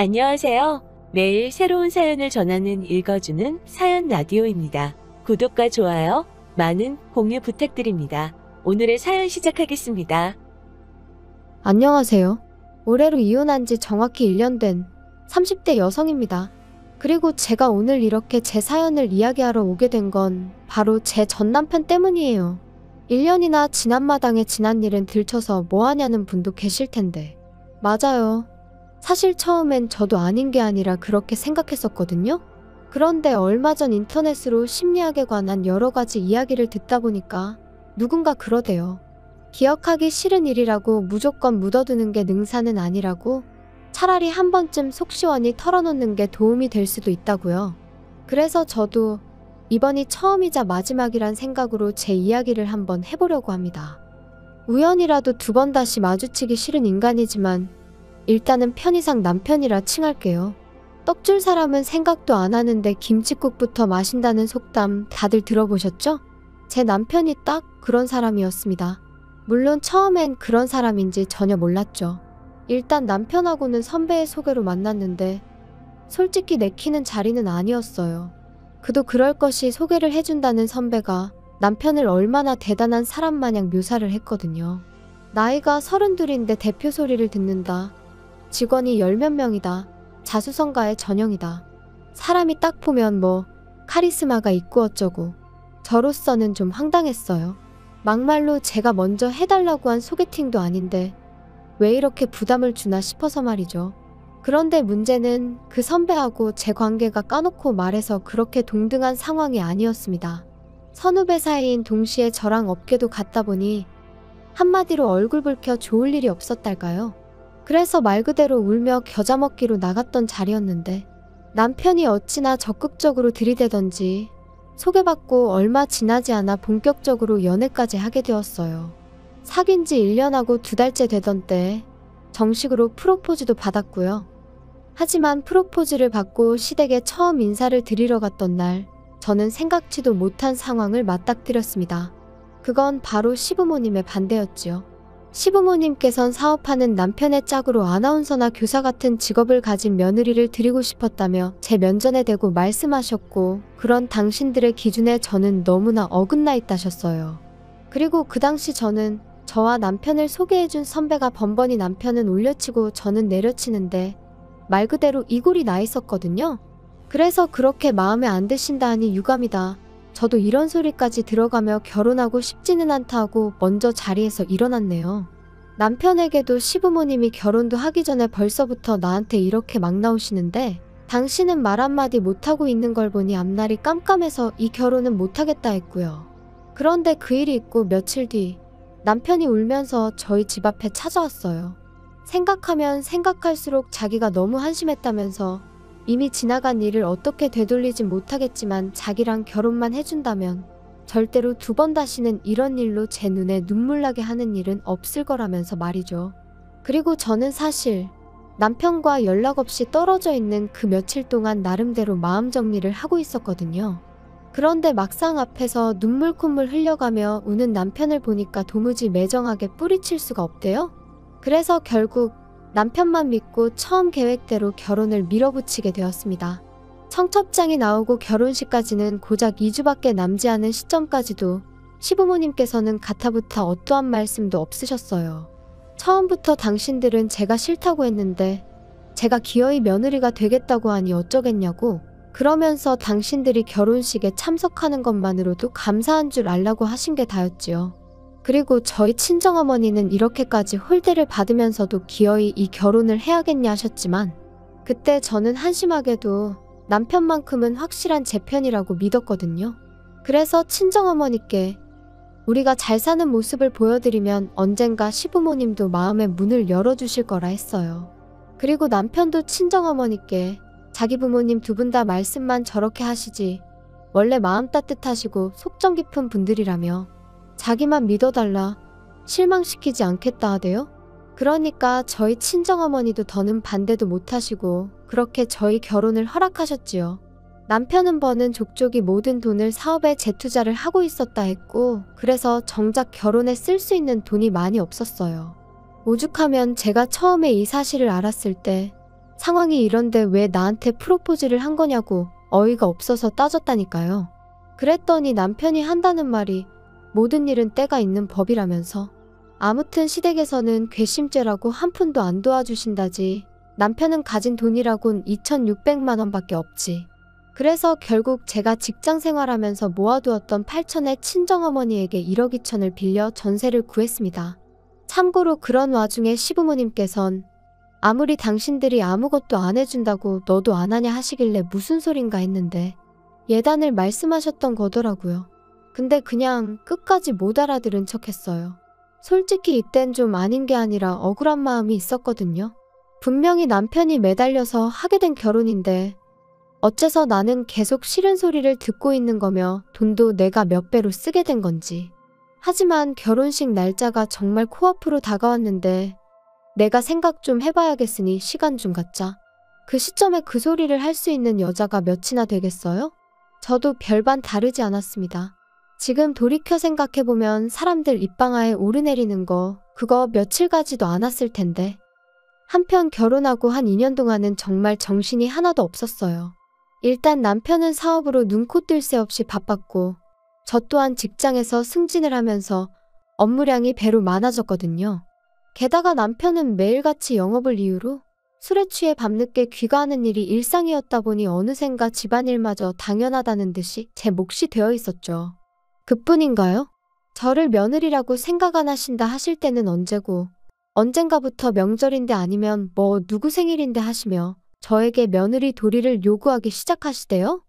안녕하세요. 매일 새로운 사연을 전하는 읽어주는 사연 라디오입니다. 구독과 좋아요, 많은 공유 부탁드립니다. 오늘의 사연 시작하겠습니다. 안녕하세요. 올해로 이혼한 지 정확히 1년 된 30대 여성입니다. 그리고 제가 오늘 이렇게 제 사연을 이야기하러 오게 된 건 바로 제 전 남편 때문이에요. 1년이나 지난 마당에 지난 일은 들춰서 뭐하냐는 분도 계실 텐데. 맞아요. 사실 처음엔 저도 아닌 게 아니라 그렇게 생각했었거든요. 그런데 얼마 전 인터넷으로 심리학에 관한 여러 가지 이야기를 듣다 보니까 누군가 그러대요. 기억하기 싫은 일이라고 무조건 묻어두는 게 능사는 아니라고, 차라리 한 번쯤 속 시원히 털어놓는 게 도움이 될 수도 있다고요. 그래서 저도 이번이 처음이자 마지막이란 생각으로 제 이야기를 한번 해보려고 합니다. 우연이라도 두 번 다시 마주치기 싫은 인간이지만 일단은 편의상 남편이라 칭할게요. 떡줄 사람은 생각도 안 하는데 김칫국부터 마신다는 속담 다들 들어보셨죠? 제 남편이 딱 그런 사람이었습니다. 물론 처음엔 그런 사람인지 전혀 몰랐죠. 일단 남편하고는 선배의 소개로 만났는데 솔직히 내키는 자리는 아니었어요. 그도 그럴 것이 소개를 해준다는 선배가 남편을 얼마나 대단한 사람 마냥 묘사를 했거든요. 나이가 32인데 대표 소리를 듣는다. 직원이 10몇 명이다. 자수성가의 전형이다. 사람이 딱 보면 뭐 카리스마가 있고 어쩌고. 저로서는 좀 황당했어요. 막말로 제가 먼저 해달라고 한 소개팅도 아닌데 왜 이렇게 부담을 주나 싶어서 말이죠. 그런데 문제는 그 선배하고 제 관계가 까놓고 말해서 그렇게 동등한 상황이 아니었습니다. 선후배 사이인 동시에 저랑 업계도 같다 보니 한마디로 얼굴 붉혀 좋을 일이 없었달까요? 그래서 말 그대로 울며 겨자 먹기로 나갔던 자리였는데 남편이 어찌나 적극적으로 들이대던지 소개받고 얼마 지나지 않아 본격적으로 연애까지 하게 되었어요. 사귄 지 1년하고 2달째 되던 때 정식으로 프로포즈도 받았고요. 하지만 프로포즈를 받고 시댁에 처음 인사를 드리러 갔던 날 저는 생각지도 못한 상황을 맞닥뜨렸습니다. 그건 바로 시부모님의 반대였지요. 시부모님께선 사업하는 남편의 짝으로 아나운서나 교사 같은 직업을 가진 며느리를 드리고 싶었다며 제 면전에 대고 말씀하셨고, 그런 당신들의 기준에 저는 너무나 어긋나 있다셨어요. 그리고 그 당시 저는 저와 남편을 소개해준 선배가 번번이 남편은 올려치고 저는 내려치는데 말 그대로 이골이 나 있었거든요. 그래서 그렇게 마음에 안 드신다 하니 유감이다. 저도 이런 소리까지 들어가며 결혼하고 싶지는 않다 하고 먼저 자리에서 일어났네요. 남편에게도 시부모님이 결혼도 하기 전에 벌써부터 나한테 이렇게 막 나오시는데 당신은 말 한마디 못하고 있는 걸 보니 앞날이 깜깜해서 이 결혼은 못하겠다 했고요. 그런데 그 일이 있고 며칠 뒤 남편이 울면서 저희 집 앞에 찾아왔어요. 생각하면 생각할수록 자기가 너무 한심했다면서 이미 지나간 일을 어떻게 되돌리진 못하겠지만 자기랑 결혼만 해준다면 절대로 두 번 다시는 이런 일로 제 눈에 눈물 나게 하는 일은 없을 거라면서 말이죠. 그리고 저는 사실 남편과 연락 없이 떨어져 있는 그 며칠 동안 나름대로 마음 정리를 하고 있었거든요. 그런데 막상 앞에서 눈물 콧물 흘려가며 우는 남편을 보니까 도무지 매정하게 뿌리칠 수가 없대요. 그래서 결국 남편만 믿고 처음 계획대로 결혼을 밀어붙이게 되었습니다. 청첩장이 나오고 결혼식까지는 고작 2주밖에 남지 않은 시점까지도 시부모님께서는 가타부타 어떠한 말씀도 없으셨어요. 처음부터 당신들은 제가 싫다고 했는데 제가 기어이 며느리가 되겠다고 하니 어쩌겠냐고, 그러면서 당신들이 결혼식에 참석하는 것만으로도 감사한 줄 알라고 하신 게 다였지요. 그리고 저희 친정어머니는 이렇게까지 홀대를 받으면서도 기어이 이 결혼을 해야겠냐 하셨지만 그때 저는 한심하게도 남편만큼은 확실한 제 편이라고 믿었거든요. 그래서 친정어머니께 우리가 잘 사는 모습을 보여드리면 언젠가 시부모님도 마음의 문을 열어주실 거라 했어요. 그리고 남편도 친정어머니께 자기 부모님 두 분 다 말씀만 저렇게 하시지 원래 마음 따뜻하시고 속정 깊은 분들이라며 자기만 믿어달라, 실망시키지 않겠다 하대요. 그러니까 저희 친정어머니도 더는 반대도 못하시고 그렇게 저희 결혼을 허락하셨지요. 남편은 버는 족족이 모든 돈을 사업에 재투자를 하고 있었다 했고, 그래서 정작 결혼에 쓸 수 있는 돈이 많이 없었어요. 오죽하면 제가 처음에 이 사실을 알았을 때 상황이 이런데 왜 나한테 프로포즈를 한 거냐고 어이가 없어서 따졌다니까요. 그랬더니 남편이 한다는 말이 모든 일은 때가 있는 법이라면서 아무튼 시댁에서는 괘씸죄라고 한 푼도 안 도와주신다지. 남편은 가진 돈이라곤 2,600만 원밖에 없지. 그래서 결국 제가 직장 생활하면서 모아두었던 8천에 친정어머니에게 1억 2천을 빌려 전세를 구했습니다. 참고로 그런 와중에 시부모님께선 아무리 당신들이 아무것도 안 해준다고 너도 안 하냐 하시길래 무슨 소린가 했는데 예단을 말씀하셨던 거더라고요. 근데 그냥 끝까지 못 알아들은 척했어요. 솔직히 이땐 좀 아닌 게 아니라 억울한 마음이 있었거든요. 분명히 남편이 매달려서 하게 된 결혼인데 어째서 나는 계속 싫은 소리를 듣고 있는 거며 돈도 내가 몇 배로 쓰게 된 건지. 하지만 결혼식 날짜가 정말 코앞으로 다가왔는데 내가 생각 좀 해봐야겠으니 시간 좀 갖자. 그 시점에 그 소리를 할 수 있는 여자가 몇이나 되겠어요? 저도 별반 다르지 않았습니다. 지금 돌이켜 생각해보면 사람들 입방아에 오르내리는 거 그거 며칠 가지도 않았을 텐데. 한편 결혼하고 한 2년 동안은 정말 정신이 하나도 없었어요. 일단 남편은 사업으로 눈코 뜰 새 없이 바빴고 저 또한 직장에서 승진을 하면서 업무량이 배로 많아졌거든요. 게다가 남편은 매일같이 영업을 이유로 술에 취해 밤늦게 귀가하는 일이 일상이었다 보니 어느샌가 집안일마저 당연하다는 듯이 제 몫이 되어 있었죠. 그뿐인가요? 저를 며느리라고 생각 안 하신다 하실 때는 언제고 언젠가부터 명절인데 아니면 뭐 누구 생일인데 하시며 저에게 며느리 도리를 요구하기 시작하시대요?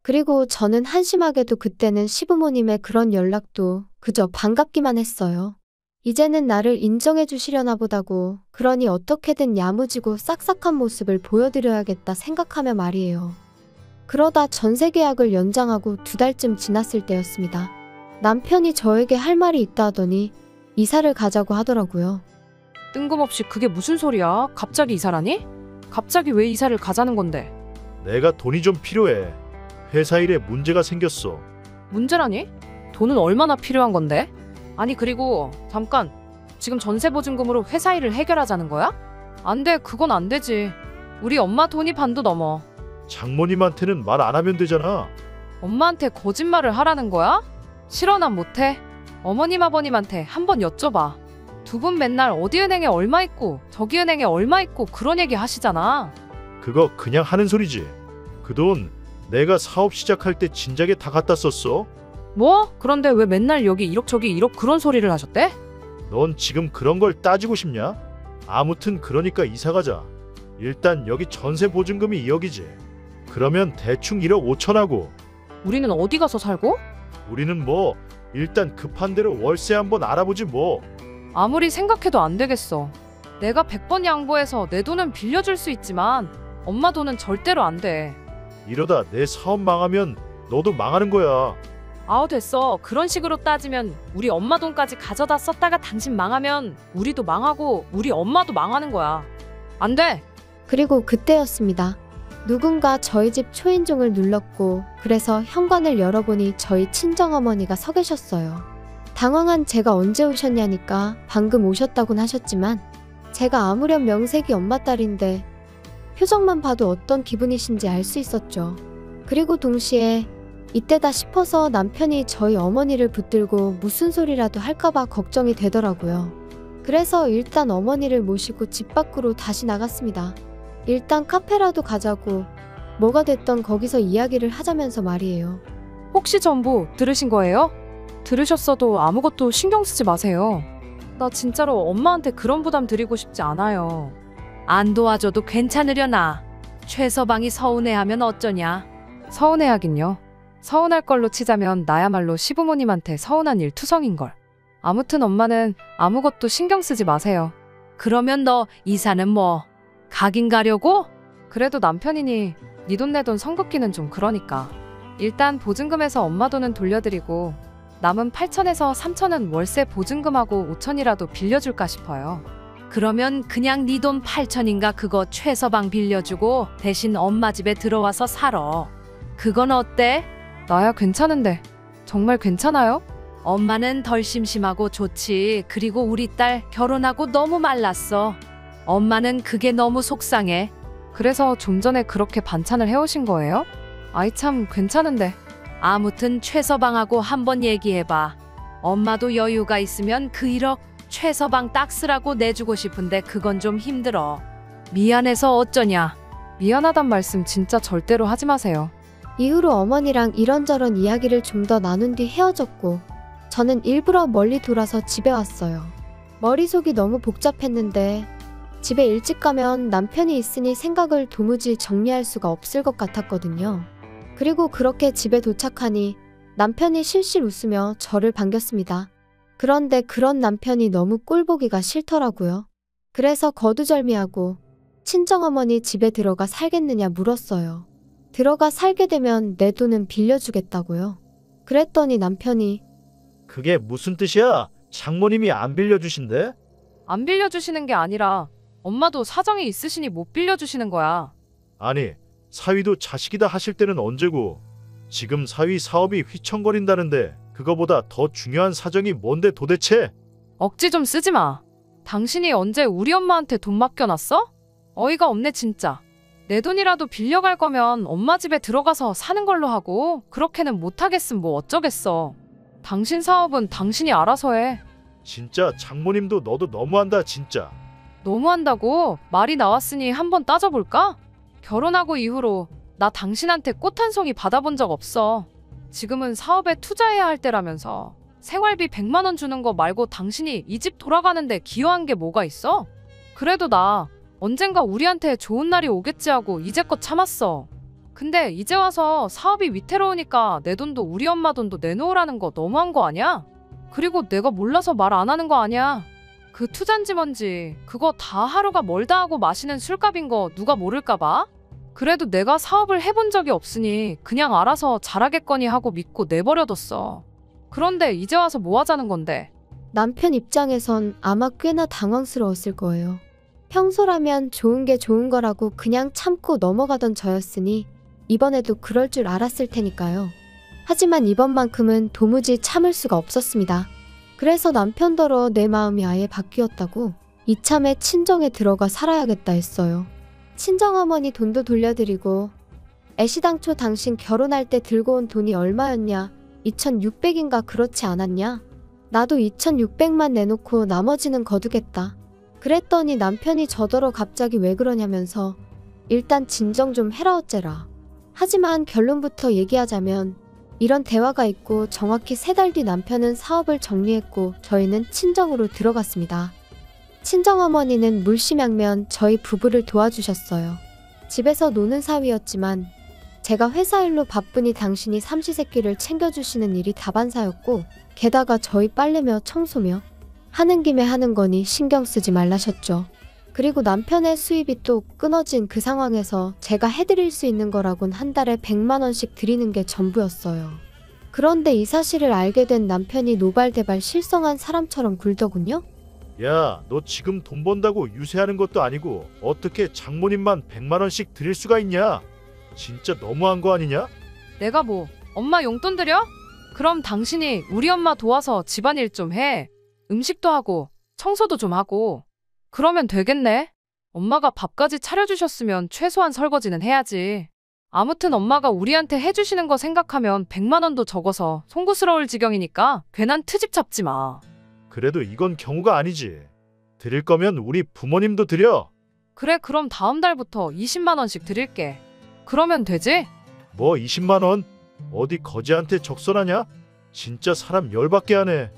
그리고 저는 한심하게도 그때는 시부모님의 그런 연락도 그저 반갑기만 했어요. 이제는 나를 인정해 주시려나 보다고 그러니 어떻게든 야무지고 싹싹한 모습을 보여드려야겠다 생각하며 말이에요. 그러다 전세 계약을 연장하고 2달쯤 지났을 때였습니다. 남편이 저에게 할 말이 있다 하더니 이사를 가자고 하더라고요. 뜬금없이 그게 무슨 소리야? 갑자기 이사라니? 갑자기 왜 이사를 가자는 건데? 내가 돈이 좀 필요해. 회사 일에 문제가 생겼어. 문제라니? 돈은 얼마나 필요한 건데? 아니 그리고 잠깐, 지금 전세 보증금으로 회사 일을 해결하자는 거야? 안 돼, 그건 안 되지. 우리 엄마 돈이 반도 넘어. 장모님한테는 말 안 하면 되잖아. 엄마한테 거짓말을 하라는 거야? 싫어, 난 못해. 어머님 아버님한테 한번 여쭤봐. 두 분 맨날 어디 은행에 얼마 있고 저기 은행에 얼마 있고 그런 얘기 하시잖아. 그거 그냥 하는 소리지. 그 돈 내가 사업 시작할 때 진작에 다 갖다 썼어. 뭐? 그런데 왜 맨날 여기 1억 저기 1억 그런 소리를 하셨대? 넌 지금 그런 걸 따지고 싶냐? 아무튼 그러니까 이사 가자. 일단 여기 전세 보증금이 2억이지. 그러면 대충 1억 5천 하고. 우리는 어디 가서 살고? 우리는 뭐 일단 급한 대로 월세 한번 알아보지 뭐. 아무리 생각해도 안 되겠어. 내가 100번 양보해서 내 돈은 빌려줄 수 있지만 엄마 돈은 절대로 안 돼. 이러다 내 사업 망하면 너도 망하는 거야. 아우 됐어. 그런 식으로 따지면 우리 엄마 돈까지 가져다 썼다가 당신 망하면 우리도 망하고 우리 엄마도 망하는 거야. 안 돼. 그리고 그때였습니다. 누군가 저희 집 초인종을 눌렀고 그래서 현관을 열어보니 저희 친정어머니가 서 계셨어요. 당황한 제가 언제 오셨냐니까 방금 오셨다곤 하셨지만 제가 아무렴 명색이 엄마 딸인데 표정만 봐도 어떤 기분이신지 알 수 있었죠. 그리고 동시에 이때다 싶어서 남편이 저희 어머니를 붙들고 무슨 소리라도 할까봐 걱정이 되더라고요. 그래서 일단 어머니를 모시고 집 밖으로 다시 나갔습니다. 일단 카페라도 가자고 뭐가 됐던 거기서 이야기를 하자면서 말이에요. 혹시 전부 들으신 거예요? 들으셨어도 아무것도 신경 쓰지 마세요. 나 진짜로 엄마한테 그런 부담 드리고 싶지 않아요. 안 도와줘도 괜찮으려나. 최서방이 서운해하면 어쩌냐. 서운해하긴요. 서운할 걸로 치자면 나야말로 시부모님한테 서운한 일투성인걸. 아무튼 엄마는 아무것도 신경 쓰지 마세요. 그러면 너 이사는 뭐 가긴 가려고? 그래도 남편이니 네 돈 내 돈 성긋기는 좀 그러니까. 일단 보증금에서 엄마 돈은 돌려드리고 남은 8천에서 3천은 월세 보증금하고 5천이라도 빌려줄까 싶어요. 그러면 그냥 네 돈 8천인가 그거 최서방 빌려주고 대신 엄마 집에 들어와서 살아. 그건 어때? 나야 괜찮은데. 정말 괜찮아요? 엄마는 덜 심심하고 좋지. 그리고 우리 딸 결혼하고 너무 말랐어. 엄마는 그게 너무 속상해. 그래서 좀 전에 그렇게 반찬을 해오신 거예요? 아이 참 괜찮은데. 아무튼 최서방하고 한번 얘기해봐. 엄마도 여유가 있으면 그 1억 최서방 딱 쓰라고 내주고 싶은데 그건 좀 힘들어. 미안해서 어쩌냐. 미안하단 말씀 진짜 절대로 하지 마세요. 이후로 어머니랑 이런저런 이야기를 좀 더 나눈 뒤 헤어졌고 저는 일부러 멀리 돌아서 집에 왔어요. 머릿속이 너무 복잡했는데 집에 일찍 가면 남편이 있으니 생각을 도무지 정리할 수가 없을 것 같았거든요. 그리고 그렇게 집에 도착하니 남편이 실실 웃으며 저를 반겼습니다. 그런데 그런 남편이 너무 꼴보기가 싫더라고요. 그래서 거두절미하고 친정어머니 집에 들어가 살겠느냐 물었어요. 들어가 살게 되면 내 돈은 빌려주겠다고요. 그랬더니 남편이 그게 무슨 뜻이야? 장모님이 안 빌려주신대? 안 빌려주시는 게 아니라 엄마도 사정이 있으시니 못 빌려주시는 거야. 아니, 사위도 자식이다 하실 때는 언제고 지금 사위 사업이 휘청거린다는데 그거보다 더 중요한 사정이 뭔데 도대체? 억지 좀 쓰지 마. 당신이 언제 우리 엄마한테 돈 맡겨놨어? 어이가 없네 진짜. 내 돈이라도 빌려갈 거면 엄마 집에 들어가서 사는 걸로 하고 그렇게는 못하겠음 뭐 어쩌겠어. 당신 사업은 당신이 알아서 해. 진짜 장모님도 너도 너무한다 진짜. 너무한다고? 말이 나왔으니 한번 따져볼까? 결혼하고 이후로 나 당신한테 꽃 한 송이 받아본 적 없어. 지금은 사업에 투자해야 할 때라면서 생활비 100만 원 주는 거 말고 당신이 이 집 돌아가는데 기여한 게 뭐가 있어? 그래도 나 언젠가 우리한테 좋은 날이 오겠지 하고 이제껏 참았어. 근데 이제 와서 사업이 위태로우니까 내 돈도 우리 엄마 돈도 내놓으라는 거 너무한 거 아니야? 그리고 내가 몰라서 말 안 하는 거 아니야? 그 투잔지 뭔지 그거 다 하루가 멀다 하고 마시는 술값인 거 누가 모를까 봐? 그래도 내가 사업을 해본 적이 없으니 그냥 알아서 잘하겠거니 하고 믿고 내버려뒀어. 그런데 이제 와서 뭐 하자는 건데? 남편 입장에선 아마 꽤나 당황스러웠을 거예요. 평소라면 좋은 게 좋은 거라고 그냥 참고 넘어가던 저였으니 이번에도 그럴 줄 알았을 테니까요. 하지만 이번만큼은 도무지 참을 수가 없었습니다. 그래서 남편더러 내 마음이 아예 바뀌었다고 이참에 친정에 들어가 살아야겠다 했어요. 친정어머니 돈도 돌려드리고 애시당초 당신 결혼할 때 들고 온 돈이 얼마였냐? 2,600인가 그렇지 않았냐? 나도 2,600만 내놓고 나머지는 거두겠다. 그랬더니 남편이 저더러 갑자기 왜 그러냐면서 일단 진정 좀 해라 어째라. 하지만 결론부터 얘기하자면 이런 대화가 있고 정확히 3달 뒤 남편은 사업을 정리했고 저희는 친정으로 들어갔습니다. 친정어머니는 물심양면 저희 부부를 도와주셨어요. 집에서 노는 사위였지만 제가 회사 일로 바쁘니 당신이 삼시세끼를 챙겨주시는 일이 다반사였고 게다가 저희 빨래며 청소며 하는 김에 하는 거니 신경 쓰지 말라셨죠. 그리고 남편의 수입이 또 끊어진 그 상황에서 제가 해드릴 수 있는 거라곤 한 달에 100만 원씩 드리는 게 전부였어요. 그런데 이 사실을 알게 된 남편이 노발대발 실성한 사람처럼 굴더군요. 야, 너 지금 돈 번다고 유세하는 것도 아니고 어떻게 장모님만 100만 원씩 드릴 수가 있냐? 진짜 너무한 거 아니냐? 내가 뭐 엄마 용돈 드려? 그럼 당신이 우리 엄마 도와서 집안일 좀 해. 음식도 하고 청소도 좀 하고 그러면 되겠네. 엄마가 밥까지 차려주셨으면 최소한 설거지는 해야지. 아무튼 엄마가 우리한테 해주시는 거 생각하면 100만 원도 적어서 송구스러울 지경이니까 괜한 트집 잡지 마. 그래도 이건 경우가 아니지. 드릴 거면 우리 부모님도 드려. 그래 그럼 다음 달부터 20만 원씩 드릴게. 그러면 되지? 뭐 20만 원? 어디 거지한테 적선하냐? 진짜 사람 열받게 하네.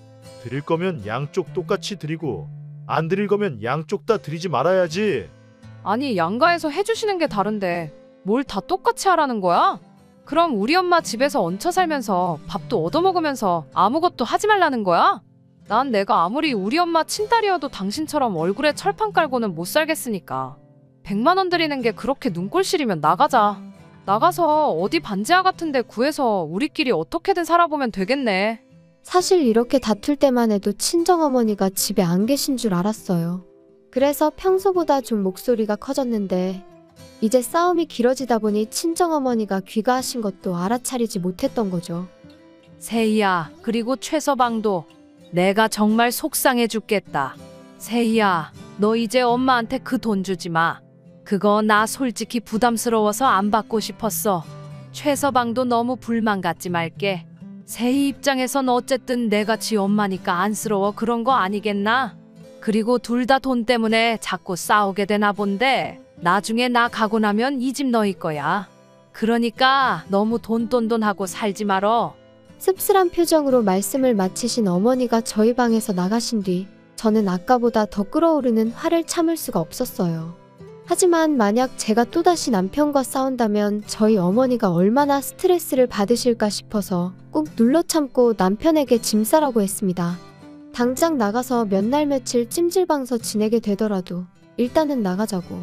드릴 거면 양쪽 똑같이 드리고 안 드릴 거면 양쪽 다 드리지 말아야지. 아니 양가에서 해주시는 게 다른데 뭘 다 똑같이 하라는 거야? 그럼 우리 엄마 집에서 얹혀 살면서 밥도 얻어먹으면서 아무것도 하지 말라는 거야? 난 내가 아무리 우리 엄마 친딸이어도 당신처럼 얼굴에 철판 깔고는 못 살겠으니까 100만 원 드리는 게 그렇게 눈꼴 시리면 나가자. 나가서 어디 반지하 같은 데 구해서 우리끼리 어떻게든 살아보면 되겠네. 사실 이렇게 다툴 때만 해도 친정어머니가 집에 안 계신 줄 알았어요. 그래서 평소보다 좀 목소리가 커졌는데 이제 싸움이 길어지다 보니 친정어머니가 귀가하신 것도 알아차리지 못했던 거죠. 세희야, 그리고 최서방도 내가 정말 속상해 죽겠다. 세희야, 너 이제 엄마한테 그 돈 주지 마. 그거 나 솔직히 부담스러워서 안 받고 싶었어. 최서방도 너무 불만 갖지 말게. 세희 입장에선 어쨌든 내가 지 엄마니까 안쓰러워 그런 거 아니겠나? 그리고 둘 다 돈 때문에 자꾸 싸우게 되나 본데 나중에 나 가고 나면 이 집 너희 거야. 그러니까 너무 돈돈돈하고 살지 말어. 씁쓸한 표정으로 말씀을 마치신 어머니가 저희 방에서 나가신 뒤 저는 아까보다 더 끓어오르는 화를 참을 수가 없었어요. 하지만 만약 제가 또다시 남편과 싸운다면 저희 어머니가 얼마나 스트레스를 받으실까 싶어서 꾹 눌러 참고 남편에게 짐 싸라고 했습니다. 당장 나가서 몇 날 며칠 찜질방서 지내게 되더라도 일단은 나가자고.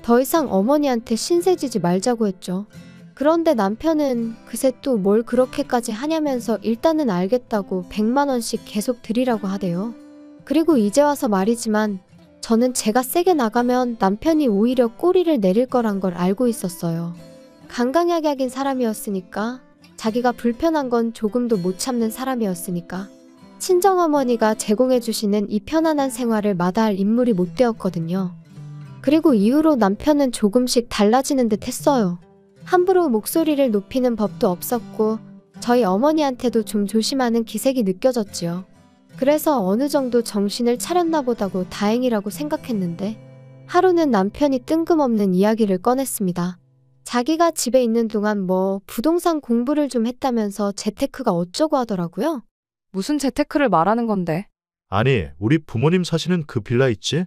더 이상 어머니한테 신세지지 말자고 했죠. 그런데 남편은 그새 또 뭘 그렇게까지 하냐면서 일단은 알겠다고 100만 원씩 계속 드리라고 하대요. 그리고 이제 와서 말이지만 저는 제가 세게 나가면 남편이 오히려 꼬리를 내릴 거란 걸 알고 있었어요. 강강약약인 사람이었으니까, 자기가 불편한 건 조금도 못 참는 사람이었으니까, 친정어머니가 제공해주시는 이 편안한 생활을 마다할 인물이 못 되었거든요. 그리고 이후로 남편은 조금씩 달라지는 듯 했어요. 함부로 목소리를 높이는 법도 없었고 저희 어머니한테도 좀 조심하는 기색이 느껴졌지요. 그래서 어느 정도 정신을 차렸나 보다고 다행이라고 생각했는데 하루는 남편이 뜬금없는 이야기를 꺼냈습니다. 자기가 집에 있는 동안 뭐 부동산 공부를 좀 했다면서 재테크가 어쩌고 하더라고요. 무슨 재테크를 말하는 건데? 아니, 우리 부모님 사시는 그 빌라 있지?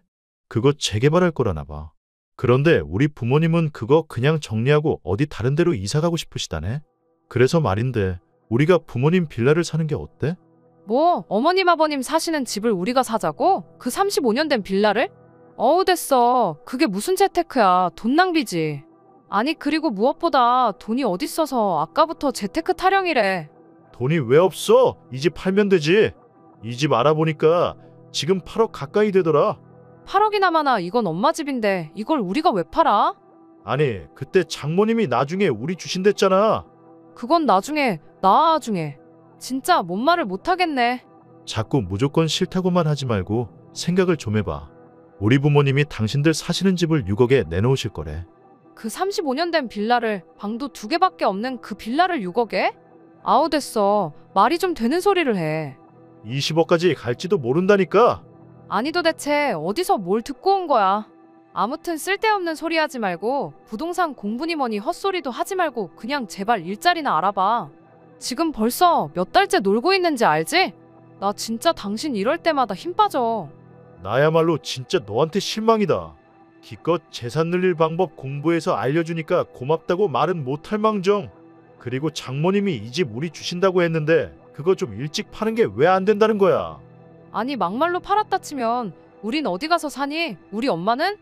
그거 재개발할 거라나 봐. 그런데 우리 부모님은 그거 그냥 정리하고 어디 다른 데로 이사 가고 싶으시다네. 그래서 말인데 우리가 부모님 빌라를 사는 게 어때? 뭐 어머님 아버님 사시는 집을 우리가 사자고? 그 35년 된 빌라를? 어우 됐어. 그게 무슨 재테크야. 돈 낭비지. 아니 그리고 무엇보다 돈이 어딨어서 아까부터 재테크 타령이래. 돈이 왜 없어? 이 집 팔면 되지. 이 집 알아보니까 지금 8억 가까이 되더라. 8억이나 많아. 이건 엄마 집인데 이걸 우리가 왜 팔아? 아니, 그때 장모님이 나중에 우리 주신댔잖아. 그건 나중에 진짜 뭔 말을 못하겠네. 자꾸 무조건 싫다고만 하지 말고 생각을 좀 해봐. 우리 부모님이 당신들 사시는 집을 6억에 내놓으실 거래. 그 35년 된 빌라를 방도 2개밖에 없는 그 빌라를 6억에? 아우 됐어. 말이 좀 되는 소리를 해. 20억까지 갈지도 모른다니까. 아니 도대체 어디서 뭘 듣고 온 거야. 아무튼 쓸데없는 소리 하지 말고 부동산 공부니 뭐니 헛소리도 하지 말고 그냥 제발 일자리나 알아봐. 지금 벌써 몇 달째 놀고 있는지 알지? 나 진짜 당신 이럴 때마다 힘 빠져. 나야말로 진짜 너한테 실망이다. 기껏 재산 늘릴 방법 공부해서 알려주니까 고맙다고 말은 못할 망정. 그리고 장모님이 이 집 우리 주신다고 했는데 그거 좀 일찍 파는 게 왜 안 된다는 거야. 아니 막말로 팔았다 치면 우린 어디 가서 사니? 우리 엄마는?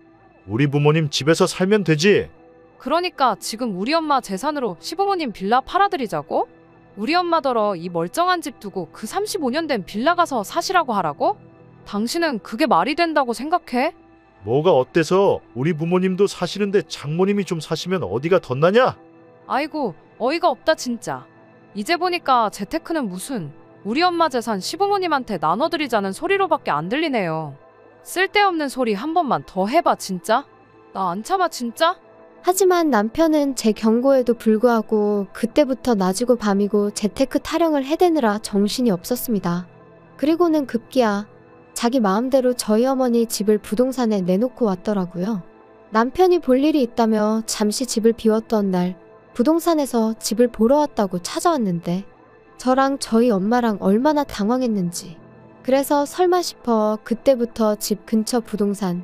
우리 부모님 집에서 살면 되지. 그러니까 지금 우리 엄마 재산으로 시부모님 빌라 팔아드리자고? 우리 엄마더러 이 멀쩡한 집 두고 그 35년 된 빌라 가서 사시라고 하라고? 당신은 그게 말이 된다고 생각해? 뭐가 어때서 우리 부모님도 사시는데 장모님이 좀 사시면 어디가 덧나냐? 아이고 어이가 없다 진짜. 이제 보니까 재테크는 무슨 우리 엄마 재산 시부모님한테 나눠드리자는 소리로밖에 안 들리네요. 쓸데없는 소리 한 번만 더 해봐 진짜. 나 안 참아 진짜. 하지만 남편은 제 경고에도 불구하고 그때부터 낮이고 밤이고 재테크 타령을 해대느라 정신이 없었습니다. 그리고는 급기야 자기 마음대로 저희 어머니 집을 부동산에 내놓고 왔더라고요. 남편이 볼 일이 있다며 잠시 집을 비웠던 날 부동산에서 집을 보러 왔다고 찾아왔는데 저랑 저희 엄마랑 얼마나 당황했는지. 그래서 설마 싶어 그때부터 집 근처 부동산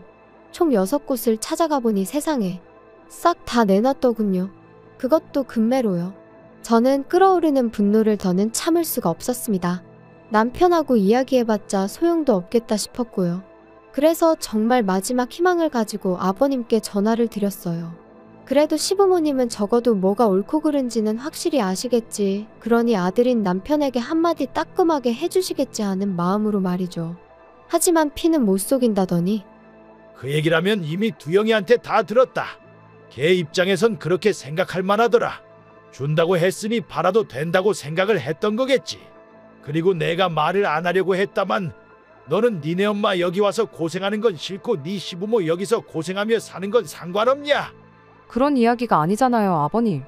총 6곳을 찾아가 보니 세상에 싹 다 내놨더군요. 그것도 금매로요. 저는 끓어오르는 분노를 더는 참을 수가 없었습니다. 남편하고 이야기해봤자 소용도 없겠다 싶었고요. 그래서 정말 마지막 희망을 가지고 아버님께 전화를 드렸어요. 그래도 시부모님은 적어도 뭐가 옳고 그른지는 확실히 아시겠지. 그러니 아들인 남편에게 한마디 따끔하게 해주시겠지 하는 마음으로 말이죠. 하지만 피는 못 속인다더니 그 얘기라면 이미 두영이한테 다 들었다. 걔 입장에선 그렇게 생각할 만하더라. 준다고 했으니 팔아도 된다고 생각을 했던 거겠지. 그리고 내가 말을 안 하려고 했다만 너는 니네 엄마 여기 와서 고생하는 건 싫고 네 시부모 여기서 고생하며 사는 건 상관없냐? 그런 이야기가 아니잖아요, 아버님.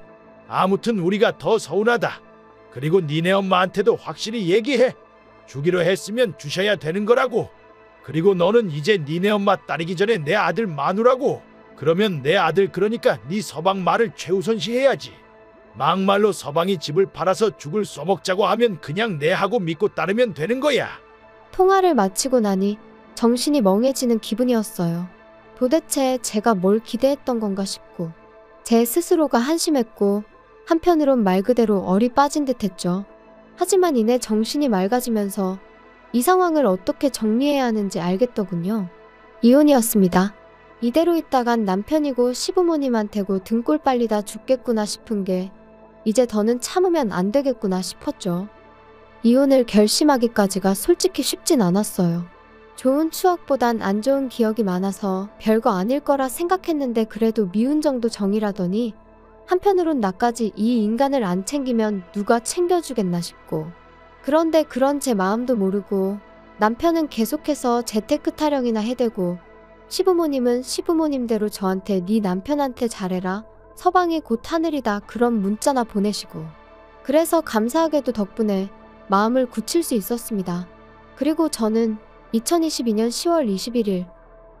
아무튼 우리가 더 서운하다. 그리고 니네 엄마한테도 확실히 얘기해. 주기로 했으면 주셔야 되는 거라고. 그리고 너는 이제 니네 엄마 따르기 전에 내 아들 마누라고. 그러면 내 아들 그러니까 네 서방 말을 최우선시해야지. 막말로 서방이 집을 팔아서 죽을 써먹자고 하면 그냥 내하고 믿고 따르면 되는 거야. 통화를 마치고 나니 정신이 멍해지는 기분이었어요. 도대체 제가 뭘 기대했던 건가 싶고 제 스스로가 한심했고 한편으론 말 그대로 얼이 빠진 듯했죠. 하지만 이내 정신이 맑아지면서 이 상황을 어떻게 정리해야 하는지 알겠더군요. 이혼이었습니다. 이대로 있다간 남편이고 시부모님한테고 등골 빨리다 죽겠구나 싶은 게 이제 더는 참으면 안 되겠구나 싶었죠. 이혼을 결심하기까지가 솔직히 쉽진 않았어요. 좋은 추억보단 안 좋은 기억이 많아서 별거 아닐 거라 생각했는데 그래도 미운 정도 정이라더니 한편으론 나까지 이 인간을 안 챙기면 누가 챙겨주겠나 싶고 그런데 그런 제 마음도 모르고 남편은 계속해서 재테크 타령이나 해대고 시부모님은 시부모님대로 저한테 네 남편한테 잘해라 서방이 곧 하늘이다 그런 문자나 보내시고 그래서 감사하게도 덕분에 마음을 굳힐 수 있었습니다. 그리고 저는 2022년 10월 21일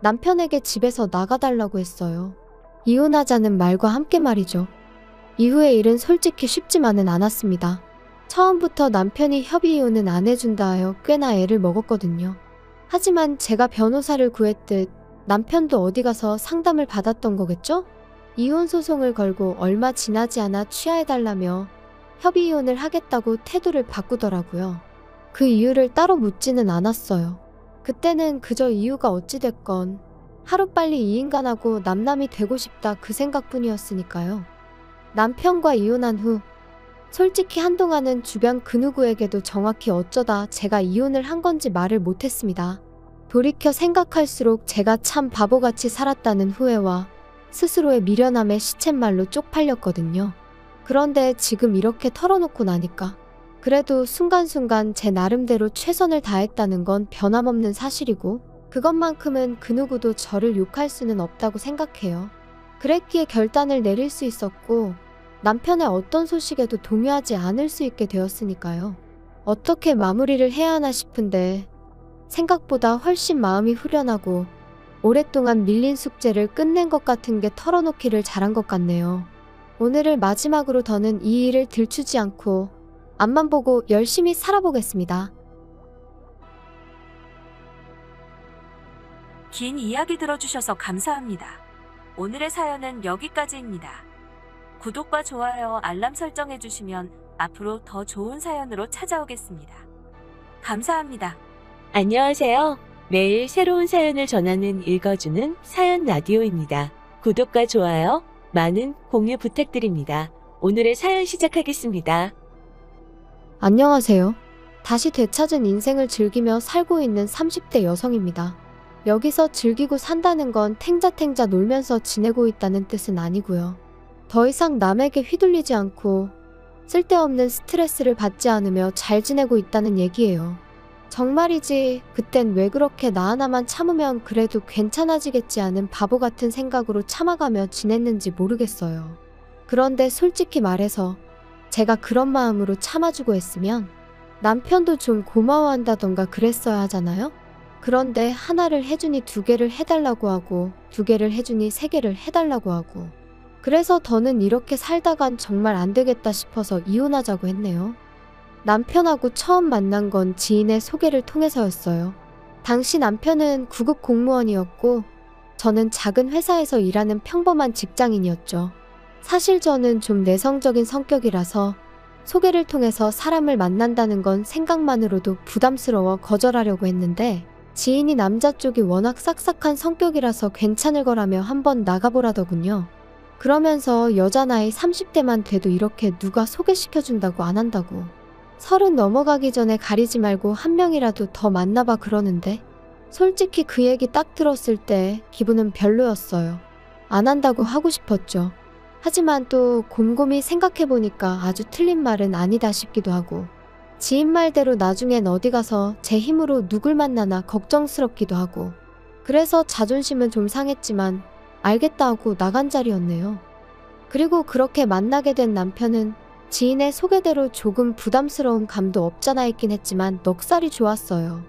남편에게 집에서 나가달라고 했어요. 이혼하자는 말과 함께 말이죠. 이후의 일은 솔직히 쉽지만은 않았습니다. 처음부터 남편이 협의 이혼은 안 해준다 하여 꽤나 애를 먹었거든요. 하지만 제가 변호사를 구했듯 남편도 어디 가서 상담을 받았던 거겠죠? 이혼 소송을 걸고 얼마 지나지 않아 취하해달라며 협의 이혼을 하겠다고 태도를 바꾸더라고요. 그 이유를 따로 묻지는 않았어요. 그때는 그저 이유가 어찌됐건 하루빨리 이 인간하고 남남이 되고 싶다 그 생각뿐이었으니까요. 남편과 이혼한 후 솔직히 한동안은 주변 그 누구에게도 정확히 어쩌다 제가 이혼을 한 건지 말을 못했습니다. 돌이켜 생각할수록 제가 참 바보같이 살았다는 후회와 스스로의 미련함에 시쳇말로 쪽팔렸거든요. 그런데 지금 이렇게 털어놓고 나니까 그래도 순간순간 제 나름대로 최선을 다했다는 건 변함없는 사실이고 그것만큼은 그 누구도 저를 욕할 수는 없다고 생각해요. 그랬기에 결단을 내릴 수 있었고 남편의 어떤 소식에도 동요하지 않을 수 있게 되었으니까요. 어떻게 마무리를 해야 하나 싶은데 생각보다 훨씬 마음이 후련하고 오랫동안 밀린 숙제를 끝낸 것 같은 게 털어놓기를 잘한 것 같네요. 오늘을 마지막으로 더는 이 일을 들추지 않고 앞만 보고 열심히 살아보겠습니다. 긴 이야기 들어주셔서 감사합니다. 오늘의 사연은 여기까지입니다. 구독과 좋아요, 알람 설정해주시면 앞으로 더 좋은 사연으로 찾아오겠습니다. 감사합니다. 안녕하세요. 매일 새로운 사연을 전하는 읽어주는 사연 라디오입니다. 구독과 좋아요, 많은 공유 부탁드립니다. 오늘의 사연 시작하겠습니다. 안녕하세요. 다시 되찾은 인생을 즐기며 살고 있는 30대 여성입니다. 여기서 즐기고 산다는 건 탱자탱자 놀면서 지내고 있다는 뜻은 아니고요. 더 이상 남에게 휘둘리지 않고 쓸데없는 스트레스를 받지 않으며 잘 지내고 있다는 얘기예요. 정말이지 그땐 왜 그렇게 나 하나만 참으면 그래도 괜찮아지겠지 하는 바보 같은 생각으로 참아가며 지냈는지 모르겠어요. 그런데 솔직히 말해서 제가 그런 마음으로 참아주고 했으면 남편도 좀 고마워한다던가 그랬어야 하잖아요? 그런데 하나를 해주니 두 개를 해달라고 하고 두 개를 해주니 세 개를 해달라고 하고 그래서 더는 이렇게 살다간 정말 안 되겠다 싶어서 이혼하자고 했네요. 남편하고 처음 만난 건 지인의 소개를 통해서였어요. 당시 남편은 구급 공무원이었고 저는 작은 회사에서 일하는 평범한 직장인이었죠. 사실 저는 좀 내성적인 성격이라서 소개를 통해서 사람을 만난다는 건 생각만으로도 부담스러워 거절하려고 했는데 지인이 남자 쪽이 워낙 싹싹한 성격이라서 괜찮을 거라며 한번 나가보라더군요. 그러면서 여자 나이 30대만 돼도 이렇게 누가 소개시켜준다고 안 한다고 30 넘어가기 전에 가리지 말고 한 명이라도 더 만나봐 그러는데 솔직히 그 얘기 딱 들었을 때 기분은 별로였어요. 안 한다고 하고 싶었죠. 하지만 또 곰곰이 생각해보니까 아주 틀린 말은 아니다 싶기도 하고 지인 말대로 나중엔 어디 가서 제 힘으로 누굴 만나나 걱정스럽기도 하고 그래서 자존심은 좀 상했지만 알겠다 하고 나간 자리였네요. 그리고 그렇게 만나게 된 남편은 지인의 소개대로 조금 부담스러운 감도 없잖아 있긴 했지만 넉살이 좋았어요.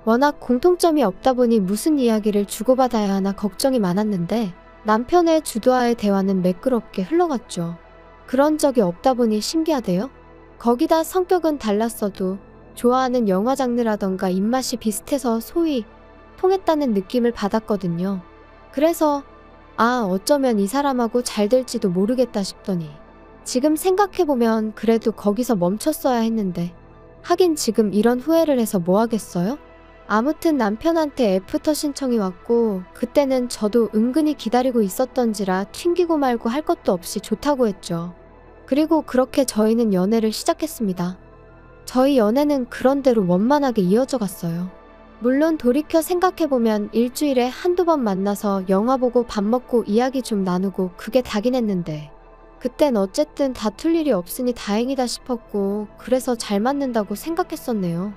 워낙 공통점이 없다 보니 무슨 이야기를 주고받아야 하나 걱정이 많았는데 남편의 주도하에 대화는 매끄럽게 흘러갔죠. 그런 적이 없다 보니 신기하대요. 거기다 성격은 달랐어도 좋아하는 영화 장르라던가 입맛이 비슷해서 소위 통했다는 느낌을 받았거든요. 그래서 어쩌면 이 사람하고 잘 될지도 모르겠다 싶더니 지금 생각해보면 그래도 거기서 멈췄어야 했는데 하긴 지금 이런 후회를 해서 뭐 하겠어요? 아무튼 남편한테 애프터 신청이 왔고 그때는 저도 은근히 기다리고 있었던지라 튕기고 말고 할 것도 없이 좋다고 했죠. 그리고 그렇게 저희는 연애를 시작했습니다. 저희 연애는 그런대로 원만하게 이어져 갔어요. 물론 돌이켜 생각해보면 일주일에 한두 번 만나서 영화 보고 밥 먹고 이야기 좀 나누고 그게 다긴 했는데 그땐 어쨌든 다툴 일이 없으니 다행이다 싶었고 그래서 잘 맞는다고 생각했었네요.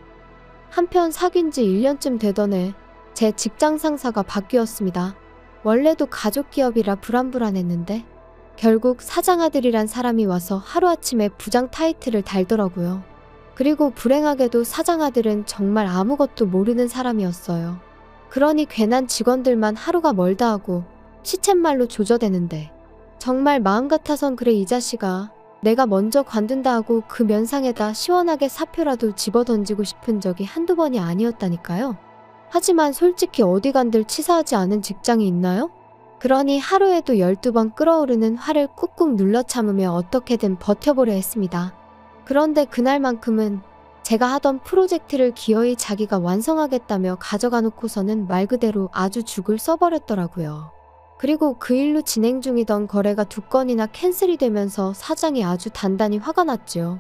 한편 사귄 지 1년쯤 되던 해 제 직장 상사가 바뀌었습니다. 원래도 가족 기업이라 불안불안했는데 결국 사장 아들이란 사람이 와서 하루아침에 부장 타이틀을 달더라고요. 그리고 불행하게도 사장 아들은 정말 아무것도 모르는 사람이었어요. 그러니 괜한 직원들만 하루가 멀다 하고 시쳇말로 조져대는데 정말 마음 같아선 그래 이 자식아 내가 먼저 관둔다 하고 그 면상에다 시원하게 사표라도 집어던지고 싶은 적이 한두 번이 아니었다니까요. 하지만 솔직히 어디 간들 치사하지 않은 직장이 있나요? 그러니 하루에도 12번 끓어오르는 화를 꾹꾹 눌러 참으며 어떻게든 버텨보려 했습니다. 그런데 그날만큼은 제가 하던 프로젝트를 기어이 자기가 완성하겠다며 가져가 놓고서는 말 그대로 아주 죽을 써버렸더라고요. 그리고 그 일로 진행 중이던 거래가 2건이나 캔슬이 되면서 사장이 아주 단단히 화가 났죠.